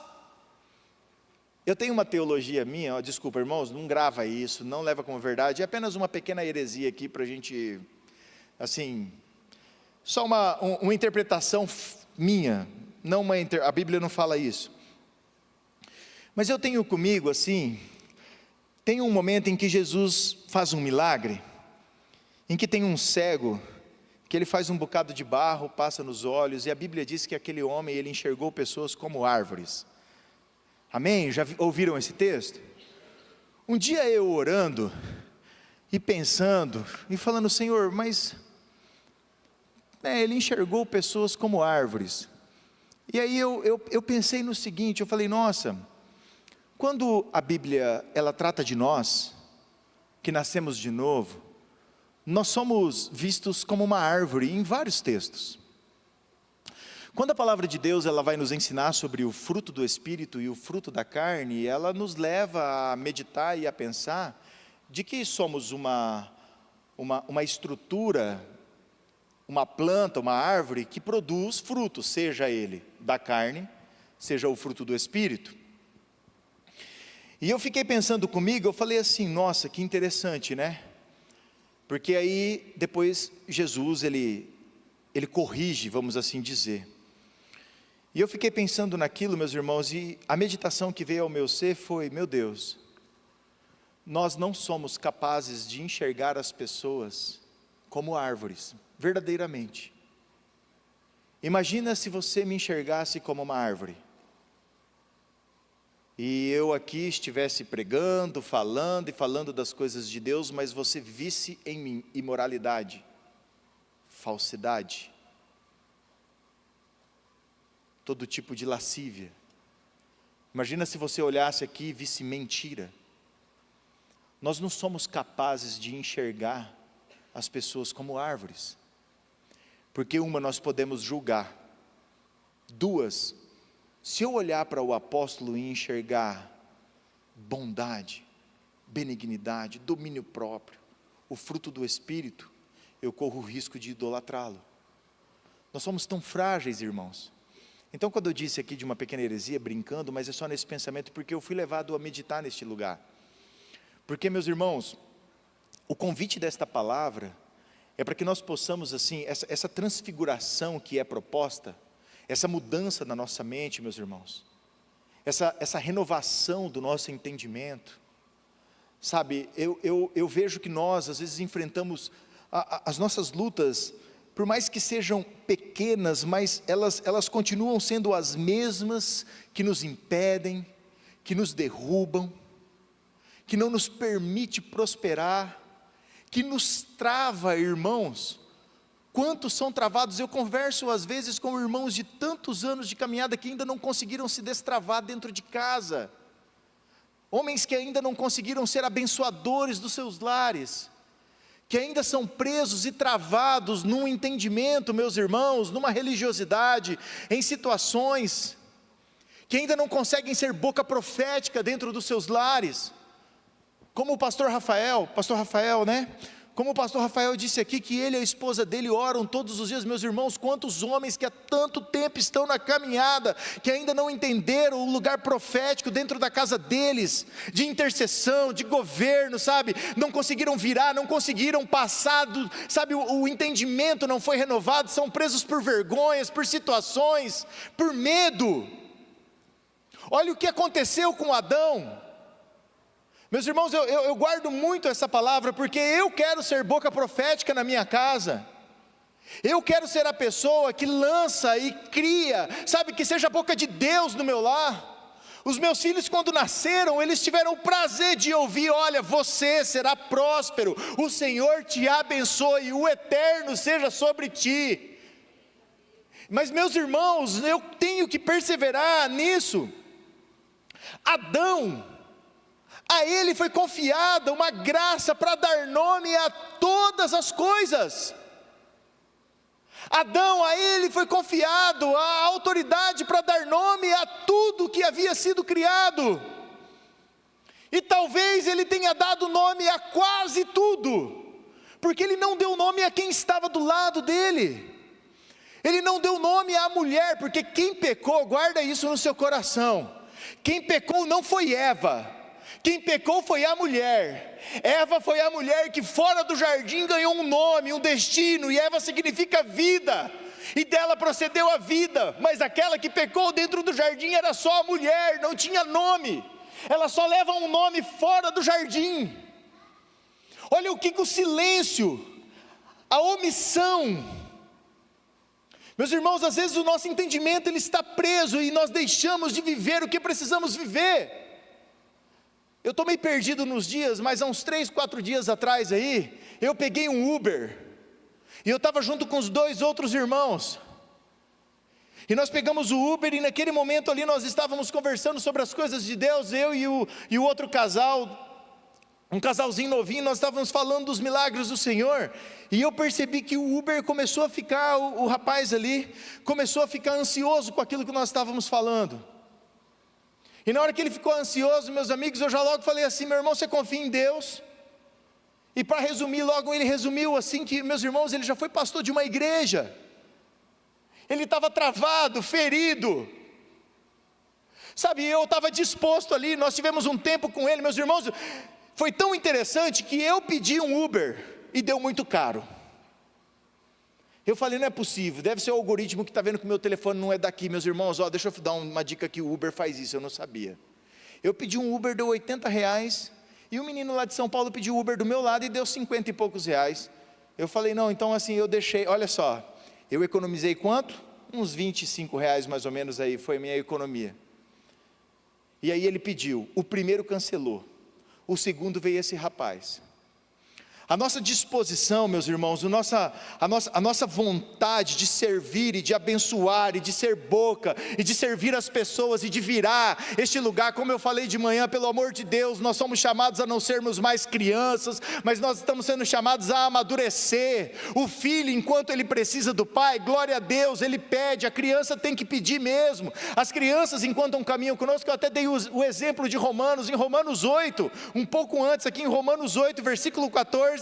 Eu tenho uma teologia minha, desculpa irmãos, não grava isso, não leva como verdade, é apenas uma pequena heresia aqui para a gente, assim, só uma interpretação minha, a Bíblia não fala isso. Mas eu tenho comigo assim, tem um momento em que Jesus faz um milagre, em que tem um cego, que ele faz um bocado de barro, passa nos olhos, e a Bíblia diz que aquele homem, ele enxergou pessoas como árvores. Amém? Já ouviram esse texto? Um dia eu orando, e pensando, e falando, Senhor, mas ele enxergou pessoas como árvores. E aí eu pensei no seguinte, eu falei, nossa, quando a Bíblia, ela trata de nós, que nascemos de novo, nós somos vistos como uma árvore em vários textos. Quando a palavra de Deus, ela vai nos ensinar sobre o fruto do Espírito e o fruto da carne, ela nos leva a meditar e a pensar de que somos uma estrutura, uma planta, uma árvore que produz frutos, seja ele da carne, seja o fruto do Espírito. E eu fiquei pensando comigo, eu falei assim, nossa, que interessante, né? Porque aí, depois, Jesus, ele corrige, vamos assim dizer. E eu fiquei pensando naquilo, meus irmãos, e a meditação que veio ao meu ser foi, meu Deus, nós não somos capazes de enxergar as pessoas como árvores, verdadeiramente. Imagina se você me enxergasse como uma árvore, e eu aqui estivesse pregando, falando das coisas de Deus, mas você visse em mim imoralidade, falsidade, todo tipo de lascívia. Imagina se você olhasse aqui e visse mentira. Nós não somos capazes de enxergar as pessoas como árvores, porque uma, nós podemos julgar, duas, se eu olhar para o apóstolo e enxergar bondade, benignidade, domínio próprio, o fruto do Espírito, eu corro o risco de idolatrá-lo. Nós somos tão frágeis, irmãos. Então, quando eu disse aqui de uma pequena heresia, brincando, mas é só nesse pensamento, porque eu fui levado a meditar neste lugar. Porque, meus irmãos, o convite desta palavra é para que nós possamos, assim, essa transfiguração que é proposta, essa mudança na nossa mente, meus irmãos, essa renovação do nosso entendimento, sabe, eu vejo que nós, às vezes, enfrentamos as nossas lutas, por mais que sejam pequenas, mas elas continuam sendo as mesmas que nos impedem, que nos derrubam, que não nos permite prosperar, que nos trava, irmãos. Quantos são travados? Eu converso às vezes com irmãos de tantos anos de caminhada que ainda não conseguiram se destravar dentro de casa, homens que ainda não conseguiram ser abençoadores dos seus lares, que ainda são presos e travados num entendimento, meus irmãos, numa religiosidade, em situações, que ainda não conseguem ser boca profética dentro dos seus lares, como o pastor Rafael, né? Como o pastor Rafael disse aqui, que ele e a esposa dele oram todos os dias, meus irmãos, quantos homens que há tanto tempo estão na caminhada, que ainda não entenderam o lugar profético dentro da casa deles, de intercessão, de governo, sabe, não conseguiram virar, não conseguiram passar, sabe, o entendimento não foi renovado, são presos por vergonhas, por situações, por medo. Olha o que aconteceu com Adão. Meus irmãos, eu guardo muito essa palavra, porque eu quero ser boca profética na minha casa, eu quero ser a pessoa que lança e cria, sabe, que seja a boca de Deus no meu lar. Os meus filhos, quando nasceram, eles tiveram o prazer de ouvir: olha, você será próspero, o Senhor te abençoe, o eterno seja sobre ti. Mas meus irmãos, eu tenho que perseverar nisso. Adão, a ele foi confiada uma graça para dar nome a todas as coisas. Adão, a ele foi confiado a autoridade para dar nome a tudo que havia sido criado. E talvez ele tenha dado nome a quase tudo, porque ele não deu nome a quem estava do lado dele. Ele não deu nome à mulher, porque quem pecou, guarda isso no seu coração, quem pecou não foi Eva, quem pecou foi a mulher. Eva foi a mulher que fora do jardim ganhou um nome, um destino, e Eva significa vida, e dela procedeu a vida. Mas aquela que pecou dentro do jardim era só a mulher, não tinha nome, ela só leva um nome fora do jardim. Olha o que o silêncio, a omissão. Meus irmãos, às vezes o nosso entendimento ele está preso e nós deixamos de viver o que precisamos viver. Eu estou meio perdido nos dias, mas há uns 3, 4 dias atrás aí, eu peguei um Uber, e eu estava junto com os 2 outros irmãos, e nós pegamos o Uber, e naquele momento ali nós estávamos conversando sobre as coisas de Deus, eu e o outro casal, um casalzinho novinho, nós estávamos falando dos milagres do Senhor, e eu percebi que o Uber começou a ficar, o rapaz ali, começou a ficar ansioso com aquilo que nós estávamos falando. E na hora que ele ficou ansioso, meus amigos, eu já logo falei assim: meu irmão, você confia em Deus? E para resumir, logo ele resumiu assim que, meus irmãos, ele já foi pastor de uma igreja. Ele estava travado, ferido. Sabe, eu estava disposto ali, nós tivemos um tempo com ele, meus irmãos, foi tão interessante que eu pedi um Uber e deu muito caro. Eu falei: não é possível, deve ser o algoritmo que está vendo que o meu telefone não é daqui. Meus irmãos, deixa eu dar uma dica aqui, o Uber faz isso, eu não sabia. Eu pedi um Uber, deu R$80, e o menino lá de São Paulo pediu Uber do meu lado e deu 50 e poucos reais. Eu falei: não, então assim, eu deixei, olha só, eu economizei quanto? Uns R$25 mais ou menos aí, foi a minha economia. E aí ele pediu, o primeiro cancelou, o segundo veio esse rapaz. A nossa disposição, meus irmãos, a nossa vontade de servir e de abençoar e de ser boca e de servir as pessoas e de virar este lugar, como eu falei de manhã, pelo amor de Deus, nós somos chamados a não sermos mais crianças, mas nós estamos sendo chamados a amadurecer. O filho, enquanto ele precisa do pai, glória a Deus, ele pede, a criança tem que pedir mesmo. As crianças, enquanto caminham conosco, eu até dei o exemplo de Romanos, em Romanos 8, um pouco antes aqui em Romanos 8, versículo 14,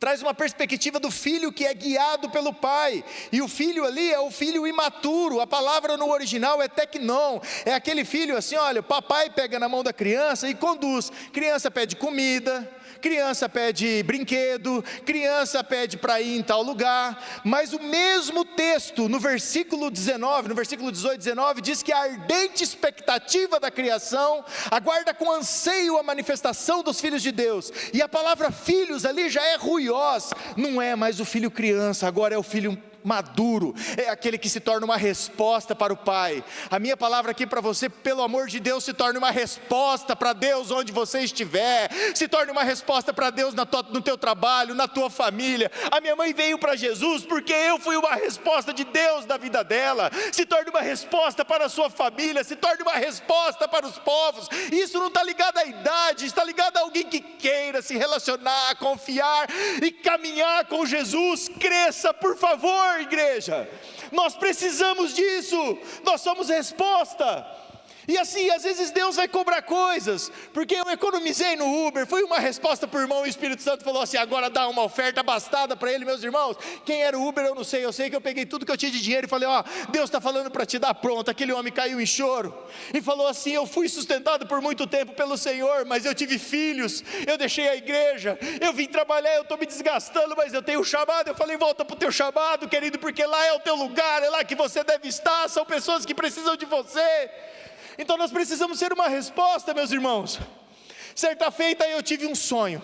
traz uma perspectiva do filho que é guiado pelo pai, e o filho ali é o filho imaturo. A palavra no original é teknon, é aquele filho assim, olha, o papai pega na mão da criança e conduz, criança pede comida, criança pede brinquedo, criança pede para ir em tal lugar, mas o mesmo texto no versículo 19, no versículo 18, 19, diz que a ardente expectativa da criação aguarda com anseio a manifestação dos filhos de Deus, e a palavra filhos ali já é ruiós, não é mais o filho criança, agora é o filho maduro, é aquele que se torna uma resposta para o pai. A minha palavra aqui para você, pelo amor de Deus, se torne uma resposta para Deus onde você estiver, se torne uma resposta para Deus no teu trabalho, na tua família. A minha mãe veio para Jesus porque eu fui uma resposta de Deus na vida dela. Se torne uma resposta para a sua família, se torne uma resposta para os povos. Isso não está ligado à idade, está ligado a alguém que queira se relacionar, confiar e caminhar com Jesus. Cresça, por favor, igreja, nós precisamos disso, nós somos resposta. E assim, às vezes Deus vai cobrar coisas, porque eu economizei no Uber, foi uma resposta para o irmão, e o Espírito Santo falou assim, agora dá uma oferta bastada para ele. Meus irmãos, quem era o Uber eu não sei, eu sei que eu peguei tudo que eu tinha de dinheiro e falei, Deus está falando para te dar pronto. Aquele homem caiu em choro, e falou assim, eu fui sustentado por muito tempo pelo Senhor, mas eu tive filhos, eu deixei a igreja, eu vim trabalhar, eu estou me desgastando, mas eu tenho chamado. Eu falei, volta para o teu chamado, querido, porque lá é o teu lugar, é lá que você deve estar, são pessoas que precisam de você. Então nós precisamos ser uma resposta, meus irmãos. Certa feita eu tive um sonho.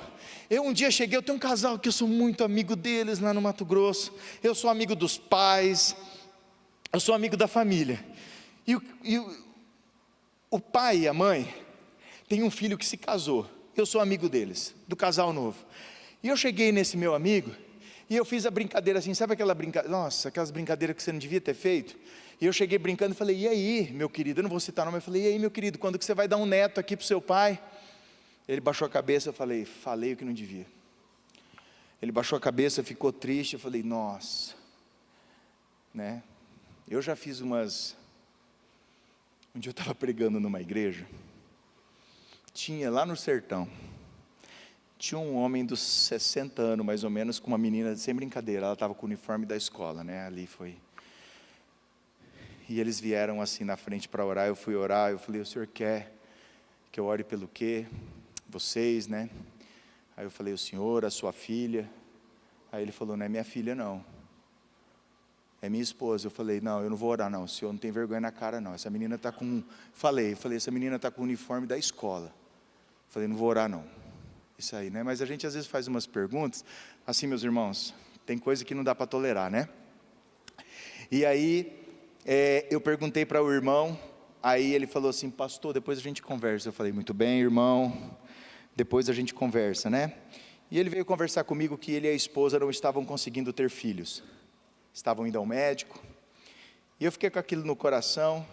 Eu um dia cheguei, eu tenho um casal que eu sou muito amigo deles lá no Mato Grosso. Eu sou amigo dos pais, eu sou amigo da família. E o pai e a mãe têm um filho que se casou. Eu sou amigo deles, do casal novo. E eu cheguei nesse meu amigo, e eu fiz a brincadeira assim, sabe aquela brincadeira, nossa, aquelas brincadeiras que você não devia ter feito? E eu cheguei brincando e falei, e aí, meu querido, eu não vou citar nome, eu falei, e aí, meu querido, quando que você vai dar um neto aqui para o seu pai? Ele baixou a cabeça, eu falei o que não devia. Ele baixou a cabeça, ficou triste, eu falei, nossa, né? Eu já fiz umas... Um dia eu estava pregando numa igreja, tinha lá no sertão, tinha um homem dos 60 anos, mais ou menos, com uma menina, sem brincadeira, ela estava com o uniforme da escola, né? Ali foi... E eles vieram assim na frente para orar, eu fui orar, eu falei, o senhor quer que eu ore pelo quê? Vocês, né? Aí eu falei, o senhor, a sua filha. Aí ele falou, não é minha filha não, é minha esposa. Eu falei, não, eu não vou orar não, o senhor não tem vergonha na cara não, essa menina está com... Falei, essa menina está com o uniforme da escola. Falei, não vou orar não. Isso aí, né? Mas a gente às vezes faz umas perguntas, assim, meus irmãos, tem coisa que não dá para tolerar, né? E aí, eu perguntei para o irmão, aí ele falou assim, pastor, depois a gente conversa. Eu falei, muito bem, irmão, depois a gente conversa, né? E ele veio conversar comigo que ele e a esposa não estavam conseguindo ter filhos, estavam indo ao médico, e eu fiquei com aquilo no coração.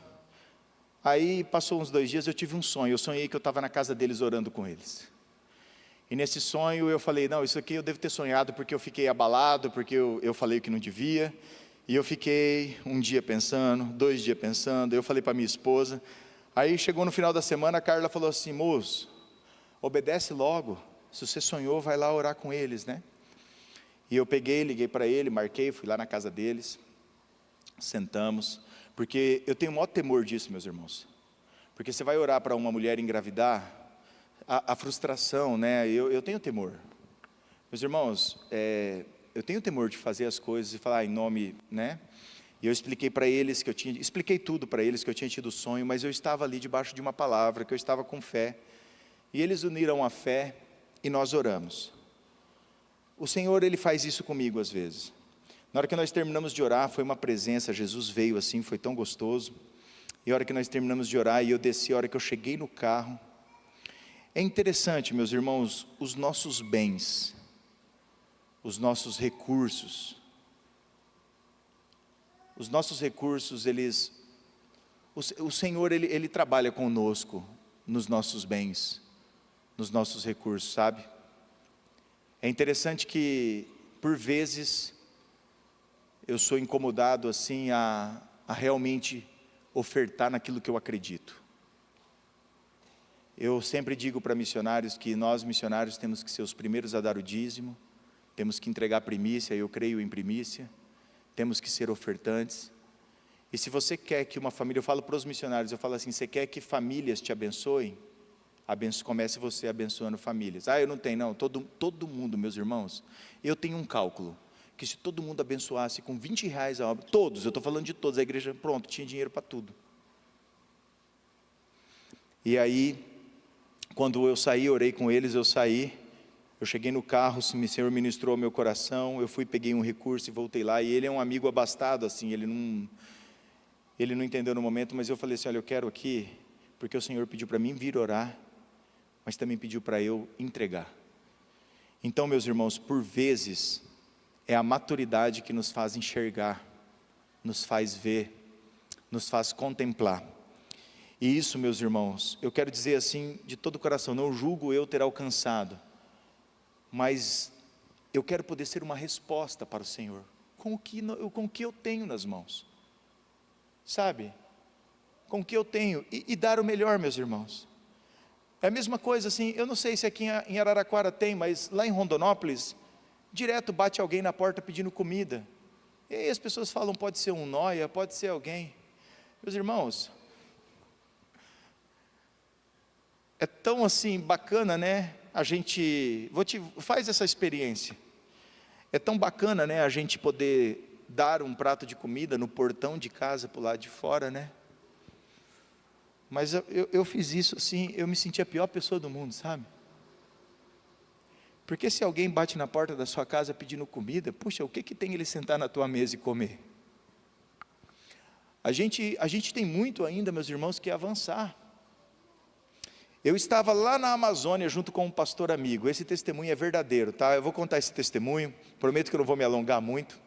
Aí passou uns 2 dias, eu tive um sonho, eu sonhei que eu estava na casa deles orando com eles, e nesse sonho eu falei, não, isso aqui eu devo ter sonhado, porque eu fiquei abalado, porque eu falei o que não devia, e eu fiquei um dia pensando, 2 dias pensando, eu falei para minha esposa, aí chegou no final da semana, a Carla falou assim, moço, obedece logo, se você sonhou, vai lá orar com eles, né? E eu peguei, liguei para ele, marquei, fui lá na casa deles, sentamos, porque eu tenho o maior temor disso, meus irmãos, porque você vai orar para uma mulher engravidar, a frustração, né? Eu tenho temor, meus irmãos, eu tenho temor de fazer as coisas e falar em nome, né? E eu expliquei para eles expliquei tudo para eles, que eu tinha tido sonho, mas eu estava ali debaixo de uma palavra, que eu estava com fé, e eles uniram a fé, e nós oramos. O Senhor, Ele faz isso comigo às vezes. Na hora que nós terminamos de orar, foi uma presença, Jesus veio assim, foi tão gostoso. E a hora que nós terminamos de orar, e eu desci, a hora que eu cheguei no carro, é interessante, meus irmãos, os nossos bens, os nossos recursos, o Senhor, Ele trabalha conosco, nos nossos bens, nos nossos recursos, sabe? É interessante que, por vezes, eu sou incomodado assim a realmente ofertar naquilo que eu acredito. Eu sempre digo para missionários que nós missionários temos que ser os primeiros a dar o dízimo, temos que entregar primícia, eu creio em primícia, temos que ser ofertantes. E se você quer que uma família, eu falo para os missionários, eu falo assim, você quer que famílias te abençoem? Comece você abençoando famílias. Eu não tenho, não, todo mundo, meus irmãos, eu tenho um cálculo, que se todo mundo abençoasse com R$20 a obra, todos, eu estou falando de todos, a igreja, pronto, tinha dinheiro para tudo. E aí, quando eu saí, orei com eles, eu cheguei no carro, o Senhor ministrou ao meu coração, eu fui, peguei um recurso e voltei lá, e ele é um amigo abastado, assim, ele não entendeu no momento, mas eu falei assim, olha, eu quero aqui, porque o Senhor pediu para mim vir orar, mas também pediu para eu entregar. Então, meus irmãos, por vezes, é a maturidade que nos faz enxergar, nos faz ver, nos faz contemplar. E isso, meus irmãos, eu quero dizer assim, de todo o coração, não julgo eu ter alcançado, mas eu quero poder ser uma resposta para o Senhor, com o que eu tenho nas mãos, sabe? Com o que eu tenho, e dar o melhor, meus irmãos. É a mesma coisa assim, eu não sei se aqui em Araraquara tem, mas lá em Rondonópolis, direto bate alguém na porta pedindo comida, e aí as pessoas falam, pode ser um nóia, pode ser alguém. Meus irmãos, é tão assim bacana, né? Faz essa experiência, é tão bacana, né? A gente poder dar um prato de comida no portão de casa, para o lado de fora, né? Mas eu fiz isso assim, eu me senti a pior pessoa do mundo, sabe? Porque se alguém bate na porta da sua casa pedindo comida, puxa, o que tem ele sentar na tua mesa e comer? A gente tem muito ainda, meus irmãos, que avançar. Eu estava lá na Amazônia junto com um pastor amigo. Esse testemunho é verdadeiro, tá? Eu vou contar esse testemunho, prometo que eu não vou me alongar muito.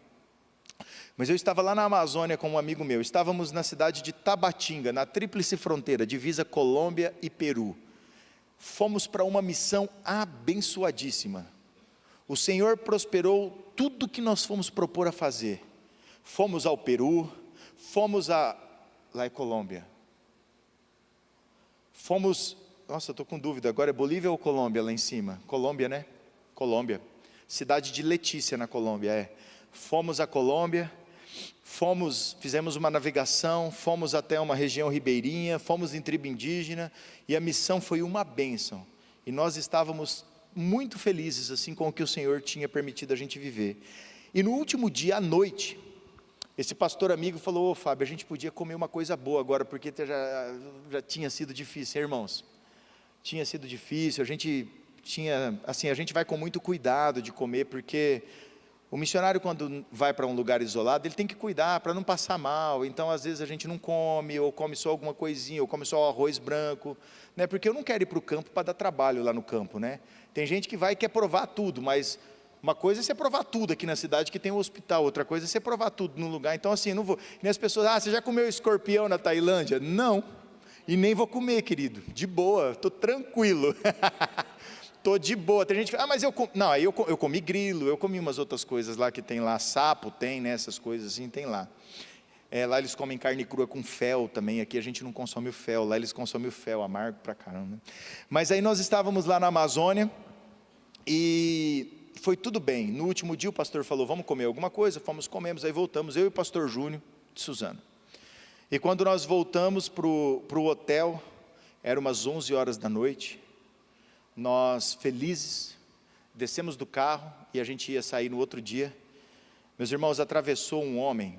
Mas eu estava lá na Amazônia com um amigo meu. Estávamos na cidade de Tabatinga, na tríplice fronteira, divisa Colômbia e Peru. Fomos para uma missão abençoadíssima. O Senhor prosperou tudo que nós fomos propor a fazer. Fomos ao Peru, lá é Colômbia. Nossa, eu estou com dúvida, agora é Bolívia ou Colômbia lá em cima? Colômbia, né? Colômbia. Cidade de Letícia, na Colômbia, Fomos à Colômbia, fizemos uma navegação, fomos até uma região ribeirinha, fomos em tribo indígena, e a missão foi uma bênção. E nós estávamos muito felizes assim com o que o Senhor tinha permitido a gente viver. E no último dia, à noite, esse pastor amigo falou: ô Fábio, a gente podia comer uma coisa boa agora, porque já tinha sido difícil, irmãos. Tinha sido difícil, a gente vai com muito cuidado de comer, porque o missionário, quando vai para um lugar isolado, ele tem que cuidar para não passar mal. Então às vezes a gente não come, ou come só alguma coisinha, ou come só arroz branco, né? Porque eu não quero ir para o campo para dar trabalho lá no campo, né? Tem gente que vai e quer provar tudo, mas uma coisa é você provar tudo aqui na cidade que tem um hospital, outra coisa é você provar tudo no lugar. Então assim, não vou. E as pessoas: você já comeu escorpião na Tailândia? Não, e nem vou comer, querido, de boa, estou tranquilo. Estou de boa. Tem gente que fala: mas eu comi grilo, eu comi umas outras coisas lá que tem lá, sapo tem, né, essas coisas assim, tem lá. Lá eles comem carne crua com fel também, aqui a gente não consome o fel, lá eles consomem o fel, amargo pra caramba, né? Mas aí nós estávamos lá na Amazônia, e foi tudo bem. No último dia o pastor falou: vamos comer alguma coisa, comemos, aí voltamos, eu e o pastor Júnior de Suzano. E quando nós voltamos para o hotel, eram umas 11 horas da noite, nós felizes, descemos do carro, e a gente ia sair no outro dia. Meus irmãos, atravessou um homem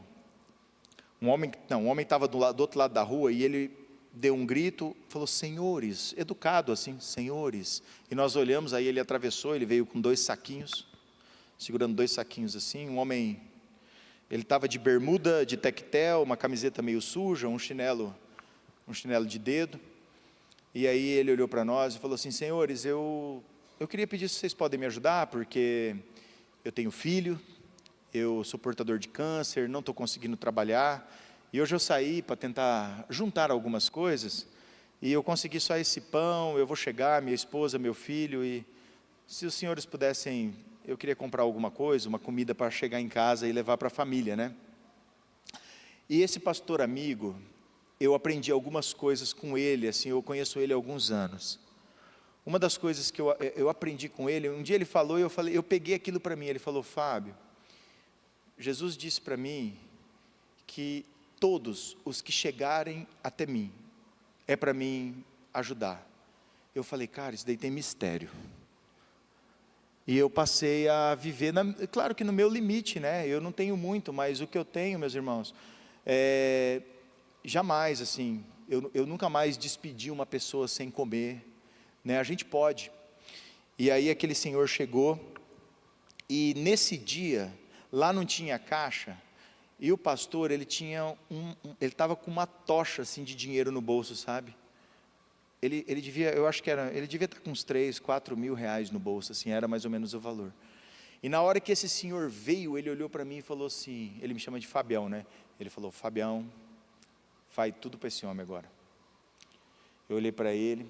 estava do outro lado da rua, e ele deu um grito, falou: senhores, educado assim, senhores. E nós olhamos, aí ele atravessou, ele veio com 2 saquinhos, segurando 2 saquinhos assim, um homem, ele estava de bermuda, de tectel, uma camiseta meio suja, um chinelo de dedo, e aí ele olhou para nós e falou assim: senhores, eu queria pedir se vocês podem me ajudar, porque eu tenho filho, eu sou portador de câncer, não estou conseguindo trabalhar, e hoje eu saí para tentar juntar algumas coisas, e eu consegui só esse pão, eu vou chegar, minha esposa, meu filho, e se os senhores pudessem, eu queria comprar alguma coisa, uma comida para chegar em casa e levar para a família, né? E esse pastor amigo, eu aprendi algumas coisas com ele, assim, eu conheço ele há alguns anos. Uma das coisas que eu aprendi com ele, um dia ele falou, eu peguei aquilo para mim, ele falou: Fábio, Jesus disse para mim que todos os que chegarem até mim, é para mim ajudar. Eu falei: cara, isso daí tem mistério. E eu passei a viver, claro que no meu limite, né? Eu não tenho muito, mas o que eu tenho, meus irmãos, jamais, assim, eu nunca mais despedi uma pessoa sem comer, né? A gente pode. E aí aquele senhor chegou, e nesse dia, lá não tinha caixa, e o pastor, ele estava com uma tocha assim de dinheiro no bolso, sabe? Ele devia estar com uns 3, 4 mil reais no bolso, assim, era mais ou menos o valor. E na hora que esse senhor veio, ele olhou para mim e falou assim, ele me chama de Fabião, né? Ele falou: Fabião, faz tudo para esse homem agora. Eu olhei para ele,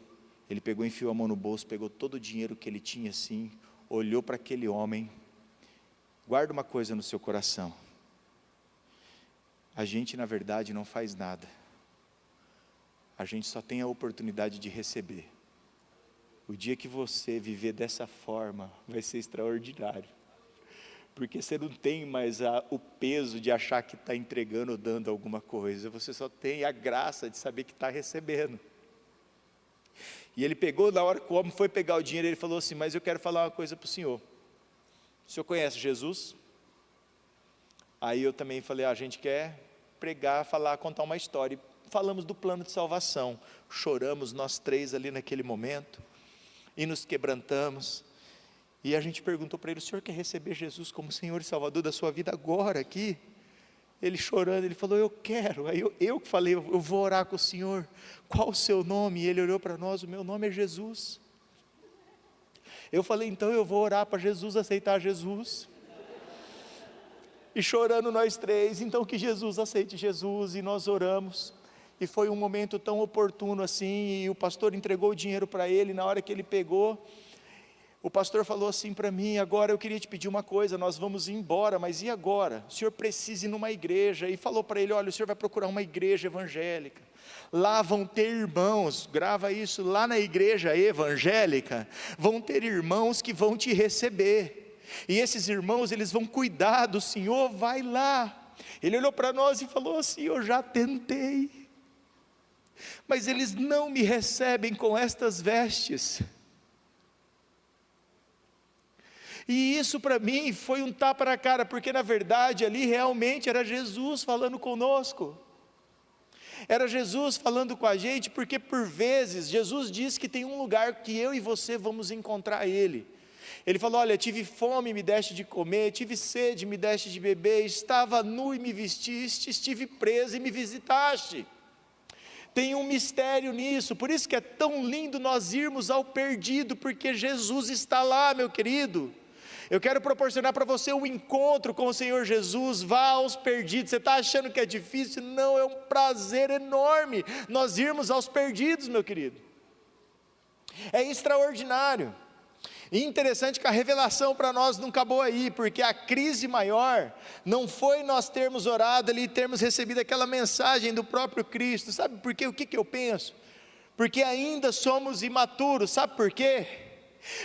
ele pegou, enfiou a mão no bolso, pegou todo o dinheiro que ele tinha assim, olhou para aquele homem. Guarda uma coisa no seu coração: a gente na verdade não faz nada, a gente só tem a oportunidade de receber. O dia que você viver dessa forma, vai ser extraordinário, porque você não tem mais o peso de achar que está entregando ou dando alguma coisa, você só tem a graça de saber que está recebendo. E ele pegou, na hora que o homem foi pegar o dinheiro, ele falou assim: mas eu quero falar uma coisa para o senhor conhece Jesus? Aí eu também falei: a gente quer pregar, falar, contar uma história. E falamos do plano de salvação, choramos nós 3 ali naquele momento, e nos quebrantamos, e a gente perguntou para ele: o senhor quer receber Jesus como Senhor e Salvador da sua vida agora aqui? ele chorando, ele falou, eu quero. Aí eu que falei, eu vou orar com o senhor. Qual o seu nome? E ele olhou para nós, o meu nome é Jesus. Eu falei, então eu vou orar para Jesus aceitar Jesus. E chorando nós três, então que Jesus aceite Jesus, e nós oramos. E foi um momento tão oportuno assim, e o pastor entregou o dinheiro para ele. Na hora que ele pegou, o pastor falou assim para mim, agora eu queria te pedir uma coisa, nós vamos embora, mas e agora? O senhor precisa ir numa igreja. E falou para ele, olha, o senhor vai procurar uma igreja evangélica, lá vão ter irmãos, grava isso, lá na igreja evangélica, vão ter irmãos que vão te receber, e esses irmãos, eles vão cuidar do senhor, vai lá. Ele olhou para nós e falou assim, eu já tentei, mas eles não me recebem com estas vestes. E isso para mim foi um tapa na cara, porque na verdade ali realmente era Jesus falando conosco, era Jesus falando com a gente, porque por vezes Jesus diz que tem um lugar que eu e você vamos encontrar Ele. Ele falou, olha, tive fome e me deste de comer, tive sede e me deste de beber, estava nu e me vestiste, estive preso e me visitaste. Tem um mistério nisso, por isso que é tão lindo nós irmos ao perdido, porque Jesus está lá, meu querido. Eu quero proporcionar para você um encontro com o Senhor Jesus. Vá aos perdidos. Você está achando que é difícil? Não, é um prazer enorme nós irmos aos perdidos, meu querido. É extraordinário. E interessante que a revelação para nós não acabou aí, porque a crise maior não foi nós termos orado ali e termos recebido aquela mensagem do próprio Cristo. Sabe por quê? O que eu penso? Porque ainda somos imaturos. Sabe por quê?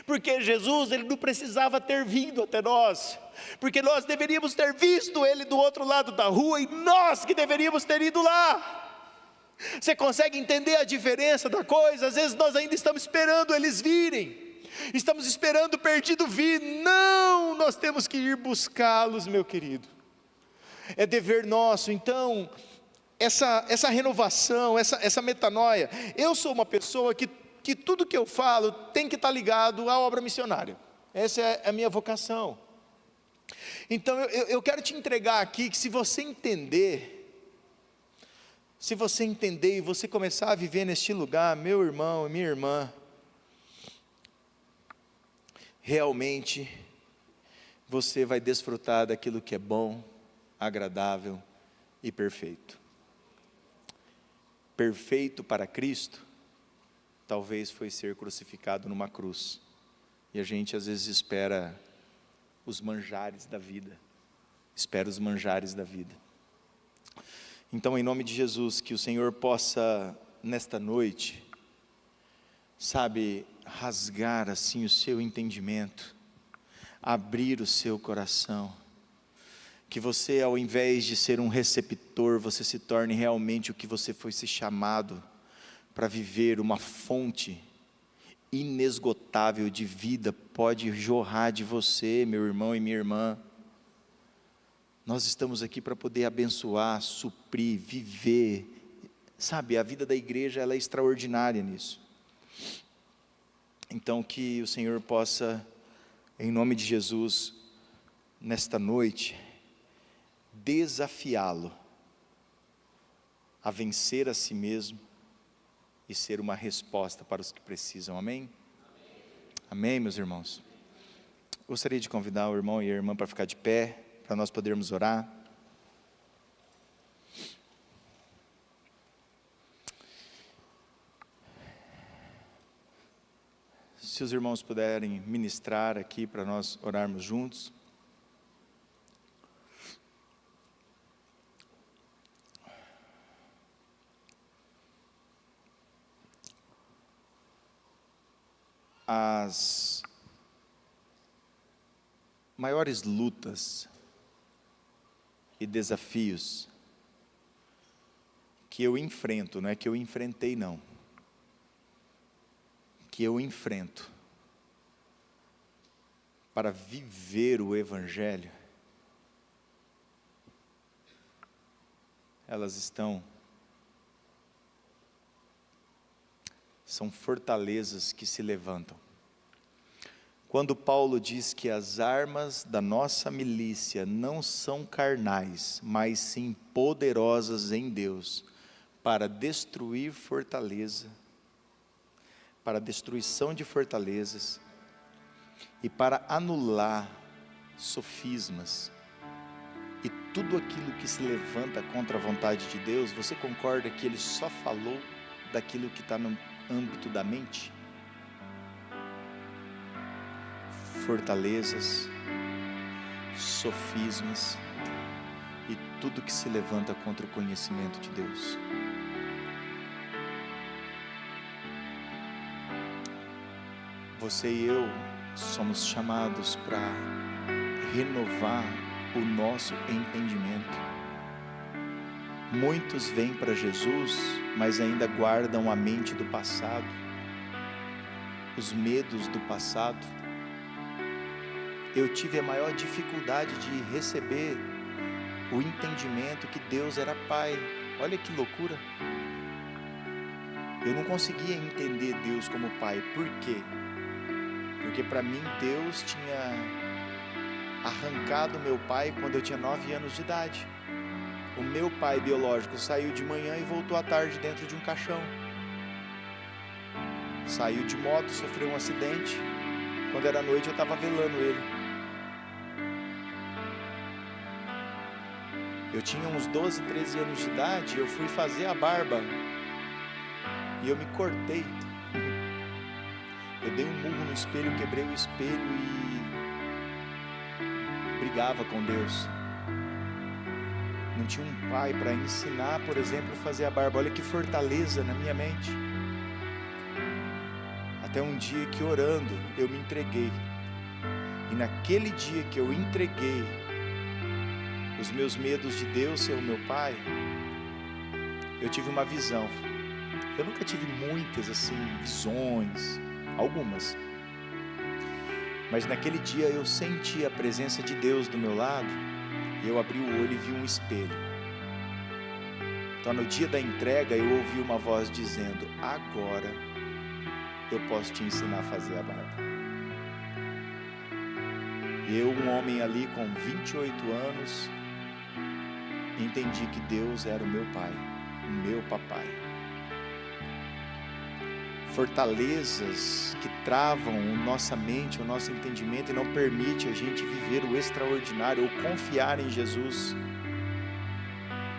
Porque Jesus, ele não precisava ter vindo até nós, porque nós deveríamos ter visto ele do outro lado da rua, e nós que deveríamos ter ido lá. Você consegue entender a diferença da coisa? Às vezes nós ainda estamos esperando eles virem, estamos esperando o perdido vir. Não, nós temos que ir buscá-los, meu querido, é dever nosso. Então, essa renovação, essa metanoia, eu sou uma pessoa que tudo que eu falo tem que estar ligado à obra missionária. Essa é a minha vocação. Então eu quero te entregar aqui que se você entender e você começar a viver neste lugar, meu irmão e minha irmã, realmente você vai desfrutar daquilo que é bom, agradável e perfeito. Perfeito para Cristo talvez foi ser crucificado numa cruz, e a gente às vezes espera os manjares da vida, Então, em nome de Jesus, que o Senhor possa, nesta noite, sabe, rasgar assim o seu entendimento, abrir o seu coração, que você, ao invés de ser um receptor, você se torne realmente o que você foi se chamado, para viver. Uma fonte inesgotável de vida pode jorrar de você, meu irmão e minha irmã. Nós estamos aqui para poder abençoar, suprir, viver, sabe, a vida da igreja, ela é extraordinária nisso. Então que o Senhor possa, em nome de Jesus, nesta noite, desafiá-lo a vencer a si mesmo, e ser uma resposta para os que precisam. Amém? Amém, meus irmãos? Gostaria de convidar o irmão e a irmã para ficar de pé, para nós podermos orar. Se os irmãos puderem ministrar aqui para nós orarmos juntos. As maiores lutas e desafios que eu enfrento, não é que eu enfrentei não, que eu enfrento para viver o Evangelho, elas são fortalezas que se levantam. Quando Paulo diz que as armas da nossa milícia não são carnais, mas sim poderosas em Deus, para destruir fortaleza, para a destruição de fortalezas e para anular sofismas e tudo aquilo que se levanta contra a vontade de Deus. Você concorda que ele só falou daquilo que está no âmbito da mente? Fortalezas, sofismas e tudo que se levanta contra o conhecimento de Deus. Você e eu somos chamados para renovar o nosso entendimento. Muitos vêm para Jesus, mas ainda guardam a mente do passado, os medos do passado. Eu tive a maior dificuldade de receber o entendimento que Deus era Pai. Olha que loucura. Eu não conseguia entender Deus como Pai. Por quê? Porque para mim Deus tinha arrancado meu pai quando eu tinha 9 anos de idade. O meu pai biológico saiu de manhã e voltou à tarde dentro de um caixão. Saiu de moto, sofreu um acidente. Quando era noite eu estava velando ele. Eu tinha uns 12, 13 anos de idade, eu fui fazer a barba e eu me cortei. Eu dei um murro no espelho, quebrei o espelho e brigava com Deus. Não tinha um pai para ensinar, por exemplo, a fazer a barba. Olha que fortaleza na minha mente. Até um dia que orando eu me entreguei. E naquele dia que eu entreguei os meus medos de Deus ser o meu pai, eu tive uma visão. Eu nunca tive muitas assim visões, algumas, mas naquele dia eu senti a presença de Deus do meu lado, e eu abri o olho e vi um espelho. Então no dia da entrega eu ouvi uma voz dizendo: agora eu posso te ensinar a fazer a barba. Eu, um homem ali com 28 anos, entendi que Deus era o meu pai, o meu papai. Fortalezas que travam nossa mente, o nosso entendimento e não permite a gente viver o extraordinário ou confiar em Jesus.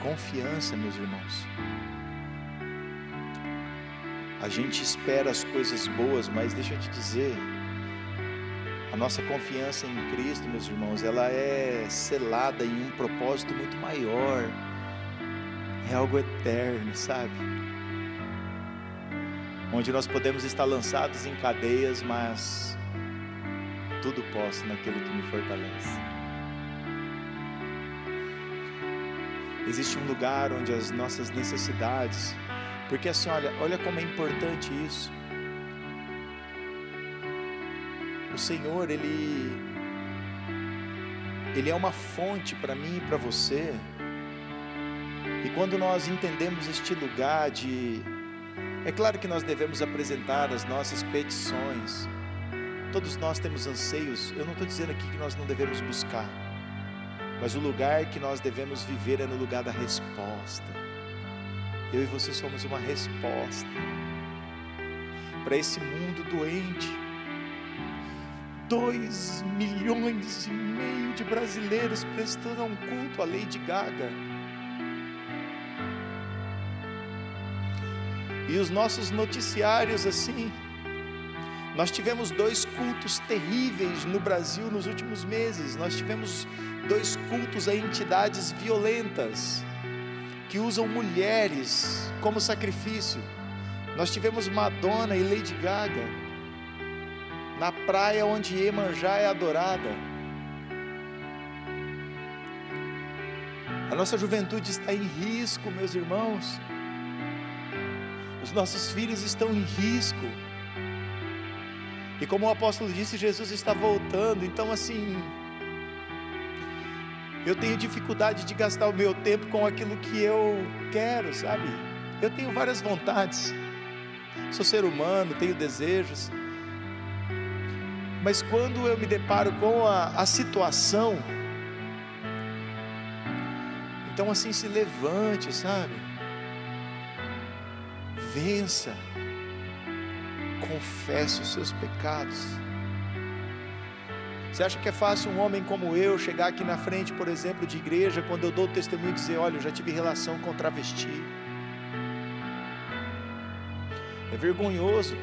Confiança, meus irmãos. A gente espera as coisas boas, mas deixa eu te dizer, a nossa confiança em Cristo, meus irmãos, ela é selada em um propósito muito maior. É algo eterno, sabe? Onde nós podemos estar lançados em cadeias, mas tudo posso naquele que me fortalece. Existe um lugar onde as nossas necessidades, porque assim, olha como é importante isso. O Senhor, Ele é uma fonte para mim e para você. E quando nós entendemos este lugar é claro que nós devemos apresentar as nossas petições. Todos nós temos anseios. Eu não estou dizendo aqui que nós não devemos buscar, mas o lugar que nós devemos viver é no lugar da resposta. Eu e você somos uma resposta para esse mundo doente. 2,5 milhões de brasileiros prestando um culto à Lady Gaga. E os nossos noticiários assim, nós tivemos 2 cultos terríveis no Brasil nos últimos meses. Nós tivemos 2 cultos a entidades violentas, que usam mulheres como sacrifício. Nós tivemos Madonna e Lady Gaga na praia onde Iemanjá é adorada. A nossa juventude está em risco, meus irmãos. Os nossos filhos estão em risco. E como o apóstolo disse, Jesus está voltando. Então assim, eu tenho dificuldade de gastar o meu tempo com aquilo que eu quero, sabe? Eu tenho várias vontades. Sou ser humano, tenho desejos. Mas quando eu me deparo com a situação, então assim, se levante, sabe? Vença, confesse os seus pecados. Você acha que é fácil um homem como eu chegar aqui na frente, por exemplo, de igreja, quando eu dou o testemunho e dizer, olha, eu já tive relação com travesti? É vergonhoso,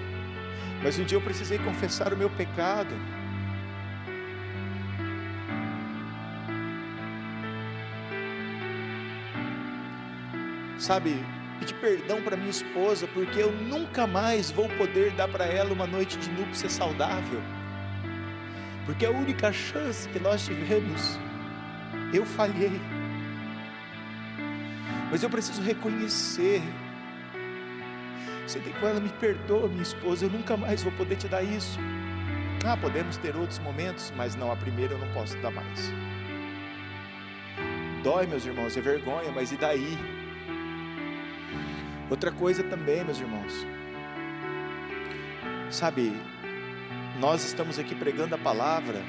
mas um dia eu precisei confessar o meu pecado. Sabe, pedir perdão para minha esposa, porque eu nunca mais vou poder dar para ela uma noite de núpcia saudável, porque a única chance que nós tivemos, eu falhei. Mas eu preciso reconhecer, sentei com ela, me perdoa minha esposa, eu nunca mais vou poder te dar isso. Podemos ter outros momentos, mas não, a primeira eu não posso dar mais. Dói, meus irmãos, é vergonha, mas e daí? Outra coisa também, meus irmãos, sabe, nós estamos aqui pregando a palavra,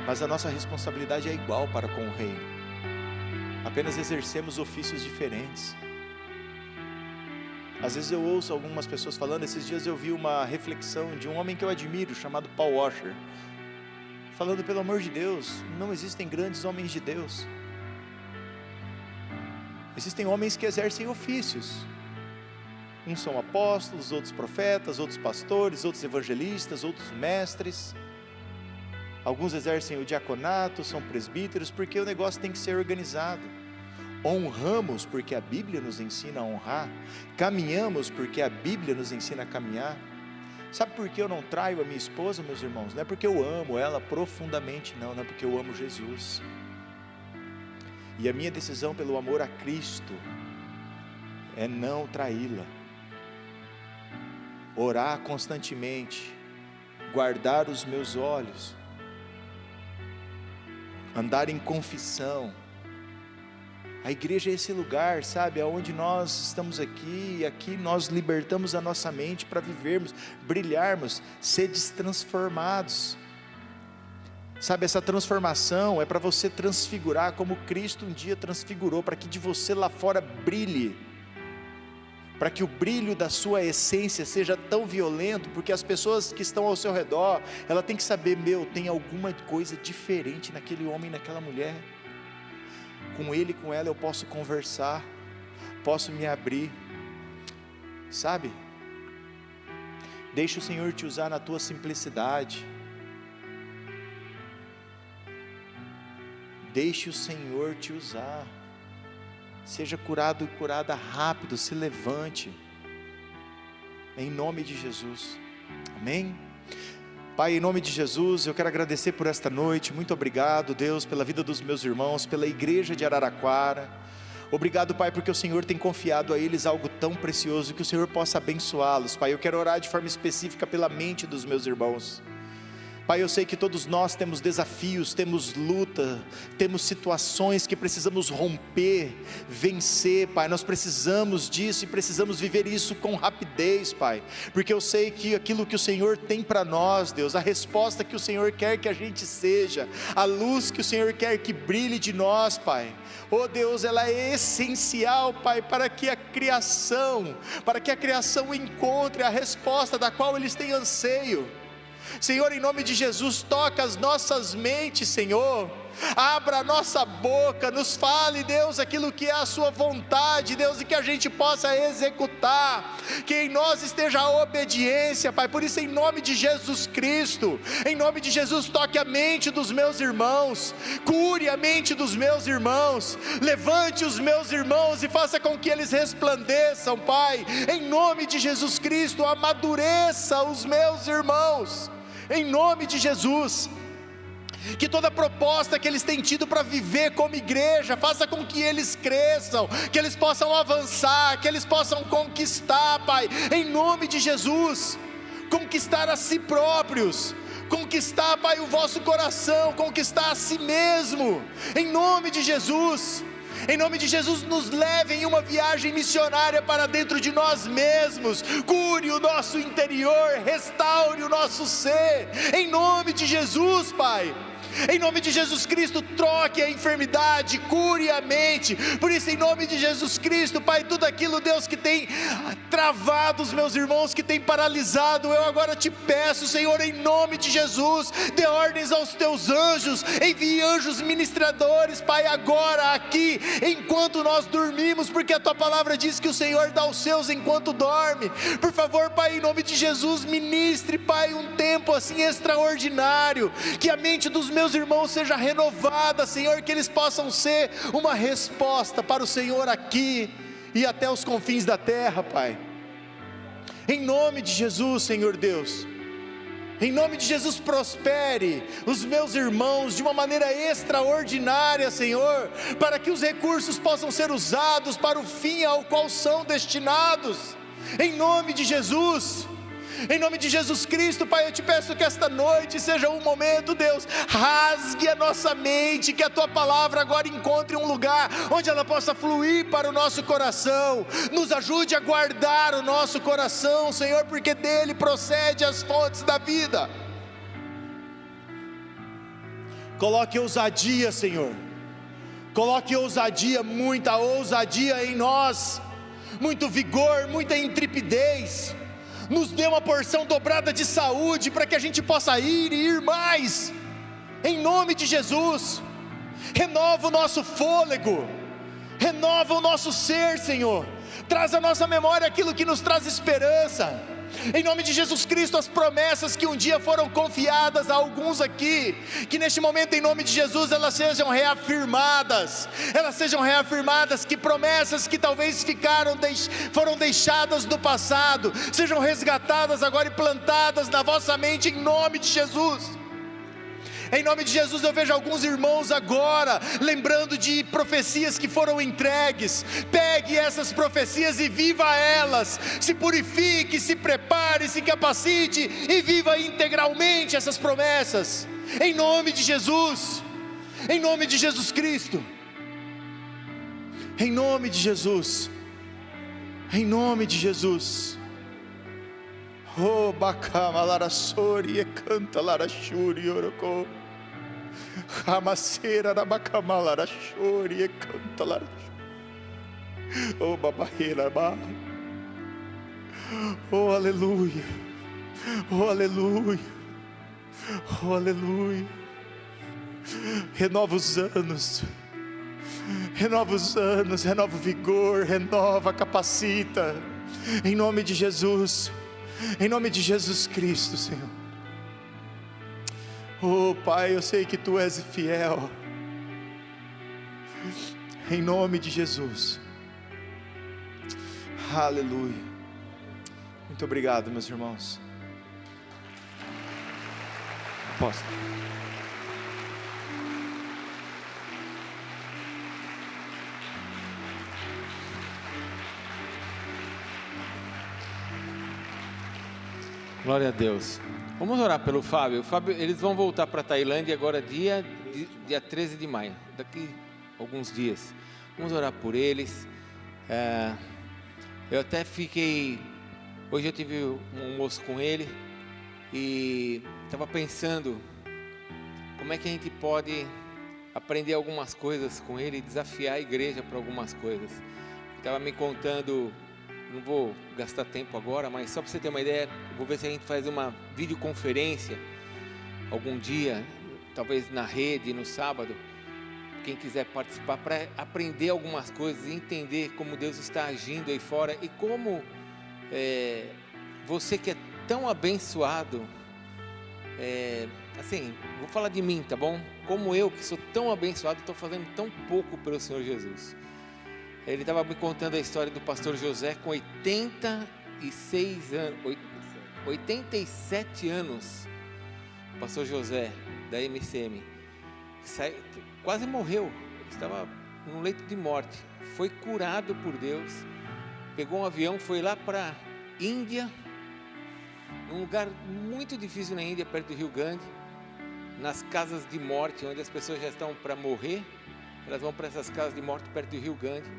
mas a nossa responsabilidade é igual para com o reino, apenas exercemos ofícios diferentes. Às vezes eu ouço algumas pessoas falando, esses dias eu vi uma reflexão de um homem que eu admiro, chamado Paul Washer, falando, pelo amor de Deus, não existem grandes homens de Deus, existem homens que exercem ofícios. Uns são apóstolos, outros profetas, outros pastores, outros evangelistas, outros mestres. Alguns exercem o diaconato, são presbíteros, porque o negócio tem que ser organizado. Honramos porque a Bíblia nos ensina a honrar. Caminhamos porque a Bíblia nos ensina a caminhar. Sabe por que eu não traio a minha esposa, meus irmãos? Não é porque eu amo ela profundamente, não é porque eu amo Jesus. E a minha decisão pelo amor a Cristo é não traí-la. Orar constantemente, guardar os meus olhos, andar em confissão. A igreja é esse lugar, sabe, aonde nós estamos aqui, e aqui nós libertamos a nossa mente para vivermos, brilharmos, seres transformados. Sabe, essa transformação é para você transfigurar como Cristo um dia transfigurou, para que de você lá fora brilhe, para que o brilho da sua essência seja tão violento, porque as pessoas que estão ao seu redor, ela tem que saber, tem alguma coisa diferente naquele homem, naquela mulher. Com ele, com ela eu posso conversar, posso me abrir, sabe? Deixa o Senhor te usar na tua simplicidade. Deixe o Senhor te usar. Seja curado e curada rápido, se levante, em nome de Jesus, amém? Pai, em nome de Jesus, eu quero agradecer por esta noite, muito obrigado, Deus, pela vida dos meus irmãos, pela igreja de Araraquara. Obrigado, Pai, porque o Senhor tem confiado a eles algo tão precioso, que o Senhor possa abençoá-los. Pai, eu quero orar de forma específica pela mente dos meus irmãos. Pai, eu sei que todos nós temos desafios, temos luta, temos situações que precisamos romper, vencer, Pai, nós precisamos disso e precisamos viver isso com rapidez, Pai, porque eu sei que aquilo que o Senhor tem para nós, Deus, a resposta que o Senhor quer que a gente seja, a luz que o Senhor quer que brilhe de nós, Pai, oh Deus, ela é essencial, Pai, para que a criação encontre a resposta da qual eles têm anseio. Senhor, em nome de Jesus, toca as nossas mentes, Senhor, abra a nossa boca, nos fale, Deus, aquilo que é a sua vontade, Deus, e que a gente possa executar, que em nós esteja a obediência, Pai. Por isso, em nome de Jesus Cristo, em nome de Jesus, toque a mente dos meus irmãos, cure a mente dos meus irmãos, levante os meus irmãos e faça com que eles resplandeçam, Pai, em nome de Jesus Cristo, amadureça os meus irmãos, em nome de Jesus. Que toda proposta que eles têm tido para viver como igreja, faça com que eles cresçam, que eles possam avançar, que eles possam conquistar, Pai, em nome de Jesus, conquistar a si próprios, conquistar, Pai, o vosso coração, conquistar a si mesmo, em nome de Jesus. Em nome de Jesus, nos leve em uma viagem missionária para dentro de nós mesmos. Cure o nosso interior, restaure o nosso ser. Em nome de Jesus, Pai. Em nome de Jesus Cristo, troque a enfermidade, cure a mente. Por isso, em nome de Jesus Cristo, Pai, tudo aquilo, Deus, que tem travado os meus irmãos, que tem paralisado, eu agora te peço, Senhor, em nome de Jesus, dê ordens aos teus anjos, envie anjos ministradores, Pai, agora, aqui, enquanto nós dormimos, porque a tua palavra diz que o Senhor dá os seus enquanto dorme. Por favor, Pai, em nome de Jesus, ministre, Pai, um tempo assim extraordinário, que a mente dos meus irmãos seja renovada, Senhor, que eles possam ser uma resposta para o Senhor aqui e até os confins da terra, Pai. Em nome de Jesus, Senhor Deus, em nome de Jesus, prospere os meus irmãos de uma maneira extraordinária, Senhor, para que os recursos possam ser usados para o fim ao qual são destinados. Em nome de Jesus, em nome de Jesus Cristo, Pai, eu te peço que esta noite seja um momento, Deus, rasgue a nossa mente, que a tua palavra agora encontre um lugar onde ela possa fluir para o nosso coração. Nos ajude a guardar o nosso coração, Senhor, porque dele procede as fontes da vida. Coloque ousadia, Senhor, coloque ousadia, muita ousadia em nós, muito vigor, muita intrepidez. Nos dê uma porção dobrada de saúde, para que a gente possa ir e ir mais, em nome de Jesus. Renova o nosso fôlego, renova o nosso ser, Senhor, traz à nossa memória aquilo que nos traz esperança. Em nome de Jesus Cristo, as promessas que um dia foram confiadas a alguns aqui, que neste momento, em nome de Jesus, elas sejam reafirmadas, que promessas que talvez foram deixadas no passado, sejam resgatadas agora e plantadas na vossa mente, em nome de Jesus. Em nome de Jesus, eu vejo alguns irmãos agora lembrando de profecias que foram entregues. Pegue essas profecias e viva elas. Se purifique, se prepare, se capacite e viva integralmente essas promessas. Em nome de Jesus, em nome de Jesus Cristo, em nome de Jesus, em nome de Jesus. Oh, bacama larasori e canta larashuri oroko. Ramacera da bacama larashori e canta larashuri. Oh, babaheira ba. Oh, aleluia. Oh, aleluia. Oh, aleluia. Renova os anos. Renova os anos, renova o vigor, renova, capacita. Em nome de Jesus. Em nome de Jesus Cristo, Senhor. Oh, Pai, eu sei que Tu és fiel. Em nome de Jesus. Aleluia. Muito obrigado, meus irmãos. Posso? Glória a Deus. Vamos orar pelo Fábio. Eles vão voltar para a Tailândia agora dia 13 de maio, daqui a alguns dias. Vamos orar por eles. Eu até fiquei... Hoje eu tive um almoço com ele e estava pensando como é que a gente pode aprender algumas coisas com ele e desafiar a igreja para algumas coisas. Ele estava me contando... Não vou gastar tempo agora, mas só para você ter uma ideia, vou ver se a gente faz uma videoconferência algum dia, talvez na rede, no sábado, quem quiser participar, para aprender algumas coisas e entender como Deus está agindo aí fora e como você que é tão abençoado, assim, vou falar de mim, tá bom? Como eu que sou tão abençoado, estou fazendo tão pouco pelo Senhor Jesus. Ele estava me contando a história do pastor José com 87 anos, o pastor José da MCM, quase morreu, estava num leito de morte, foi curado por Deus, pegou um avião, foi lá para a Índia, num lugar muito difícil na Índia, perto do Rio Grande, nas casas de morte, onde as pessoas já estão para morrer, elas vão para essas casas de morte perto do Rio Grande.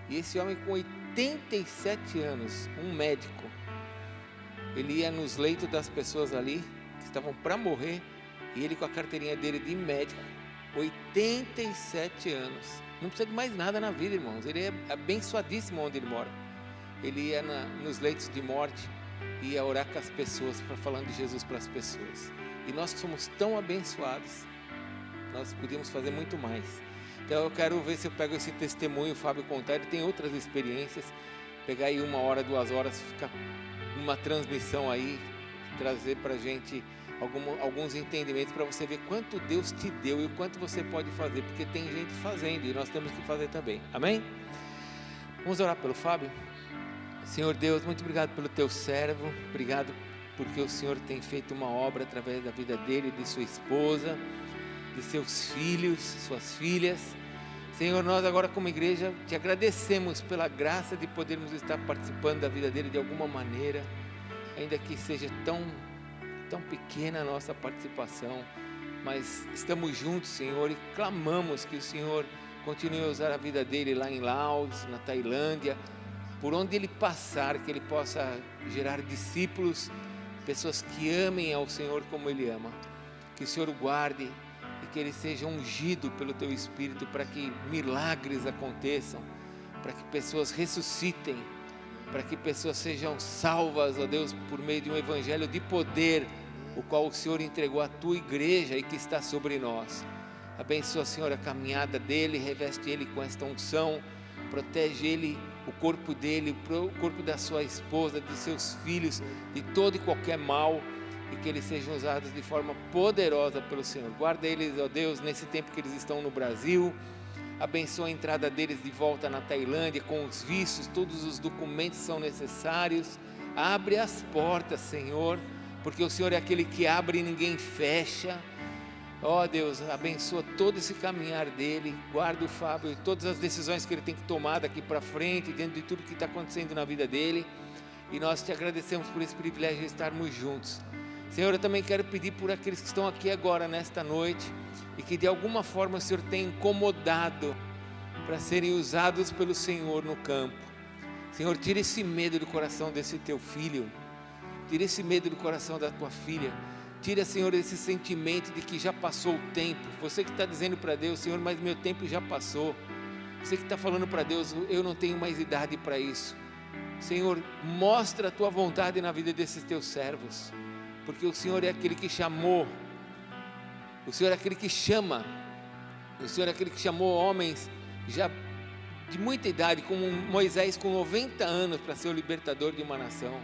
E esse homem com 87 anos, um médico, ele ia nos leitos das pessoas ali, que estavam para morrer, e ele com a carteirinha dele de médico, 87 anos, não precisa de mais nada na vida, irmãos, ele é abençoadíssimo onde ele mora. Ele ia nos leitos de morte, e ia orar com as pessoas, falando de Jesus para as pessoas. E nós que somos tão abençoados, nós podíamos fazer muito mais. Então eu quero ver se eu pego esse testemunho, o Fábio contar, ele tem outras experiências, pegar aí 1 hora, 2 horas, ficar numa transmissão aí, trazer para a gente alguns entendimentos, para você ver quanto Deus te deu e o quanto você pode fazer, porque tem gente fazendo e nós temos que fazer também, amém? Vamos orar pelo Fábio? Senhor Deus, muito obrigado pelo teu servo, obrigado porque o Senhor tem feito uma obra através da vida dele, de sua esposa, de seus filhos, suas filhas. Senhor, nós agora como igreja te agradecemos pela graça de podermos estar participando da vida dele de alguma maneira, ainda que seja tão pequena a nossa participação, mas estamos juntos, Senhor, e clamamos que o Senhor continue a usar a vida dele lá em Laos, na Tailândia, por onde ele passar, que ele possa gerar discípulos, pessoas que amem ao Senhor como ele ama, que o Senhor o guarde e que ele seja ungido pelo teu Espírito para que milagres aconteçam, para que pessoas ressuscitem, para que pessoas sejam salvas, ó Deus, por meio de um evangelho de poder, o qual o Senhor entregou à tua igreja e que está sobre nós. Abençoa, Senhor, a caminhada dele, reveste ele com esta unção, protege ele, o corpo dele, o corpo da sua esposa, de seus filhos, de todo e qualquer mal, e que eles sejam usados de forma poderosa pelo Senhor. Guarda eles, ó Deus, nesse tempo que eles estão no Brasil, abençoa a entrada deles de volta na Tailândia, com os vistos, todos os documentos são necessários, abre as portas, Senhor, porque o Senhor é aquele que abre e ninguém fecha. Ó Deus, abençoa todo esse caminhar dele, guarda o Fábio e todas as decisões que ele tem que tomar daqui para frente, dentro de tudo que está acontecendo na vida dele, e nós te agradecemos por esse privilégio de estarmos juntos. Senhor, eu também quero pedir por aqueles que estão aqui agora, nesta noite, e que de alguma forma o Senhor tem incomodado para serem usados pelo Senhor no campo. Senhor, tira esse medo do coração desse teu filho, tira esse medo do coração da tua filha, tira, Senhor, esse sentimento de que já passou o tempo. Você que está dizendo para Deus, Senhor, mas meu tempo já passou. Você que está falando para Deus, eu não tenho mais idade para isso. Senhor, mostra a tua vontade na vida desses teus servos, porque o Senhor é aquele que chamou, o Senhor é aquele que chama, o Senhor é aquele que chamou homens já de muita idade, como Moisés com 90 anos para ser o libertador de uma nação.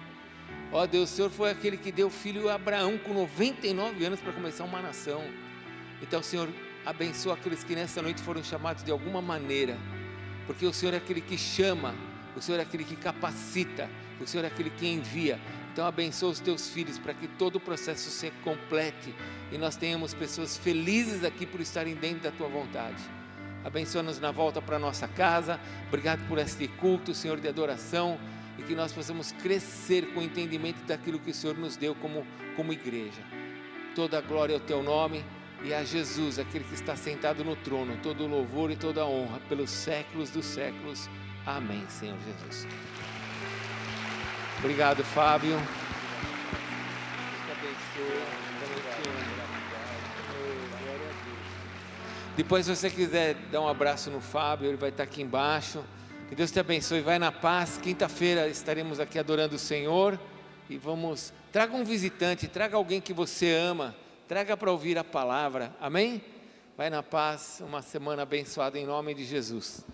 Ó Deus, o Senhor foi aquele que deu filho a Abraão com 99 anos para começar uma nação. Então, Senhor, abençoa aqueles que nessa noite foram chamados de alguma maneira, porque o Senhor é aquele que chama, o Senhor é aquele que capacita, o Senhor é aquele que envia. Então abençoa os teus filhos para que todo o processo se complete e nós tenhamos pessoas felizes aqui por estarem dentro da tua vontade. Abençoa-nos na volta para a nossa casa. Obrigado por este culto, Senhor, de adoração, e que nós possamos crescer com o entendimento daquilo que o Senhor nos deu como igreja. Toda a glória ao teu nome e a Jesus, aquele que está sentado no trono, todo o louvor e toda a honra pelos séculos dos séculos. Amém, Senhor Jesus. Obrigado, Fábio. Deus te abençoe. Depois, se você quiser dar um abraço no Fábio, ele vai estar aqui embaixo. Que Deus te abençoe, vai na paz. Quinta-feira estaremos aqui adorando o Senhor. E traga um visitante, traga alguém que você ama, traga para ouvir a palavra, amém? Vai na paz, uma semana abençoada em nome de Jesus.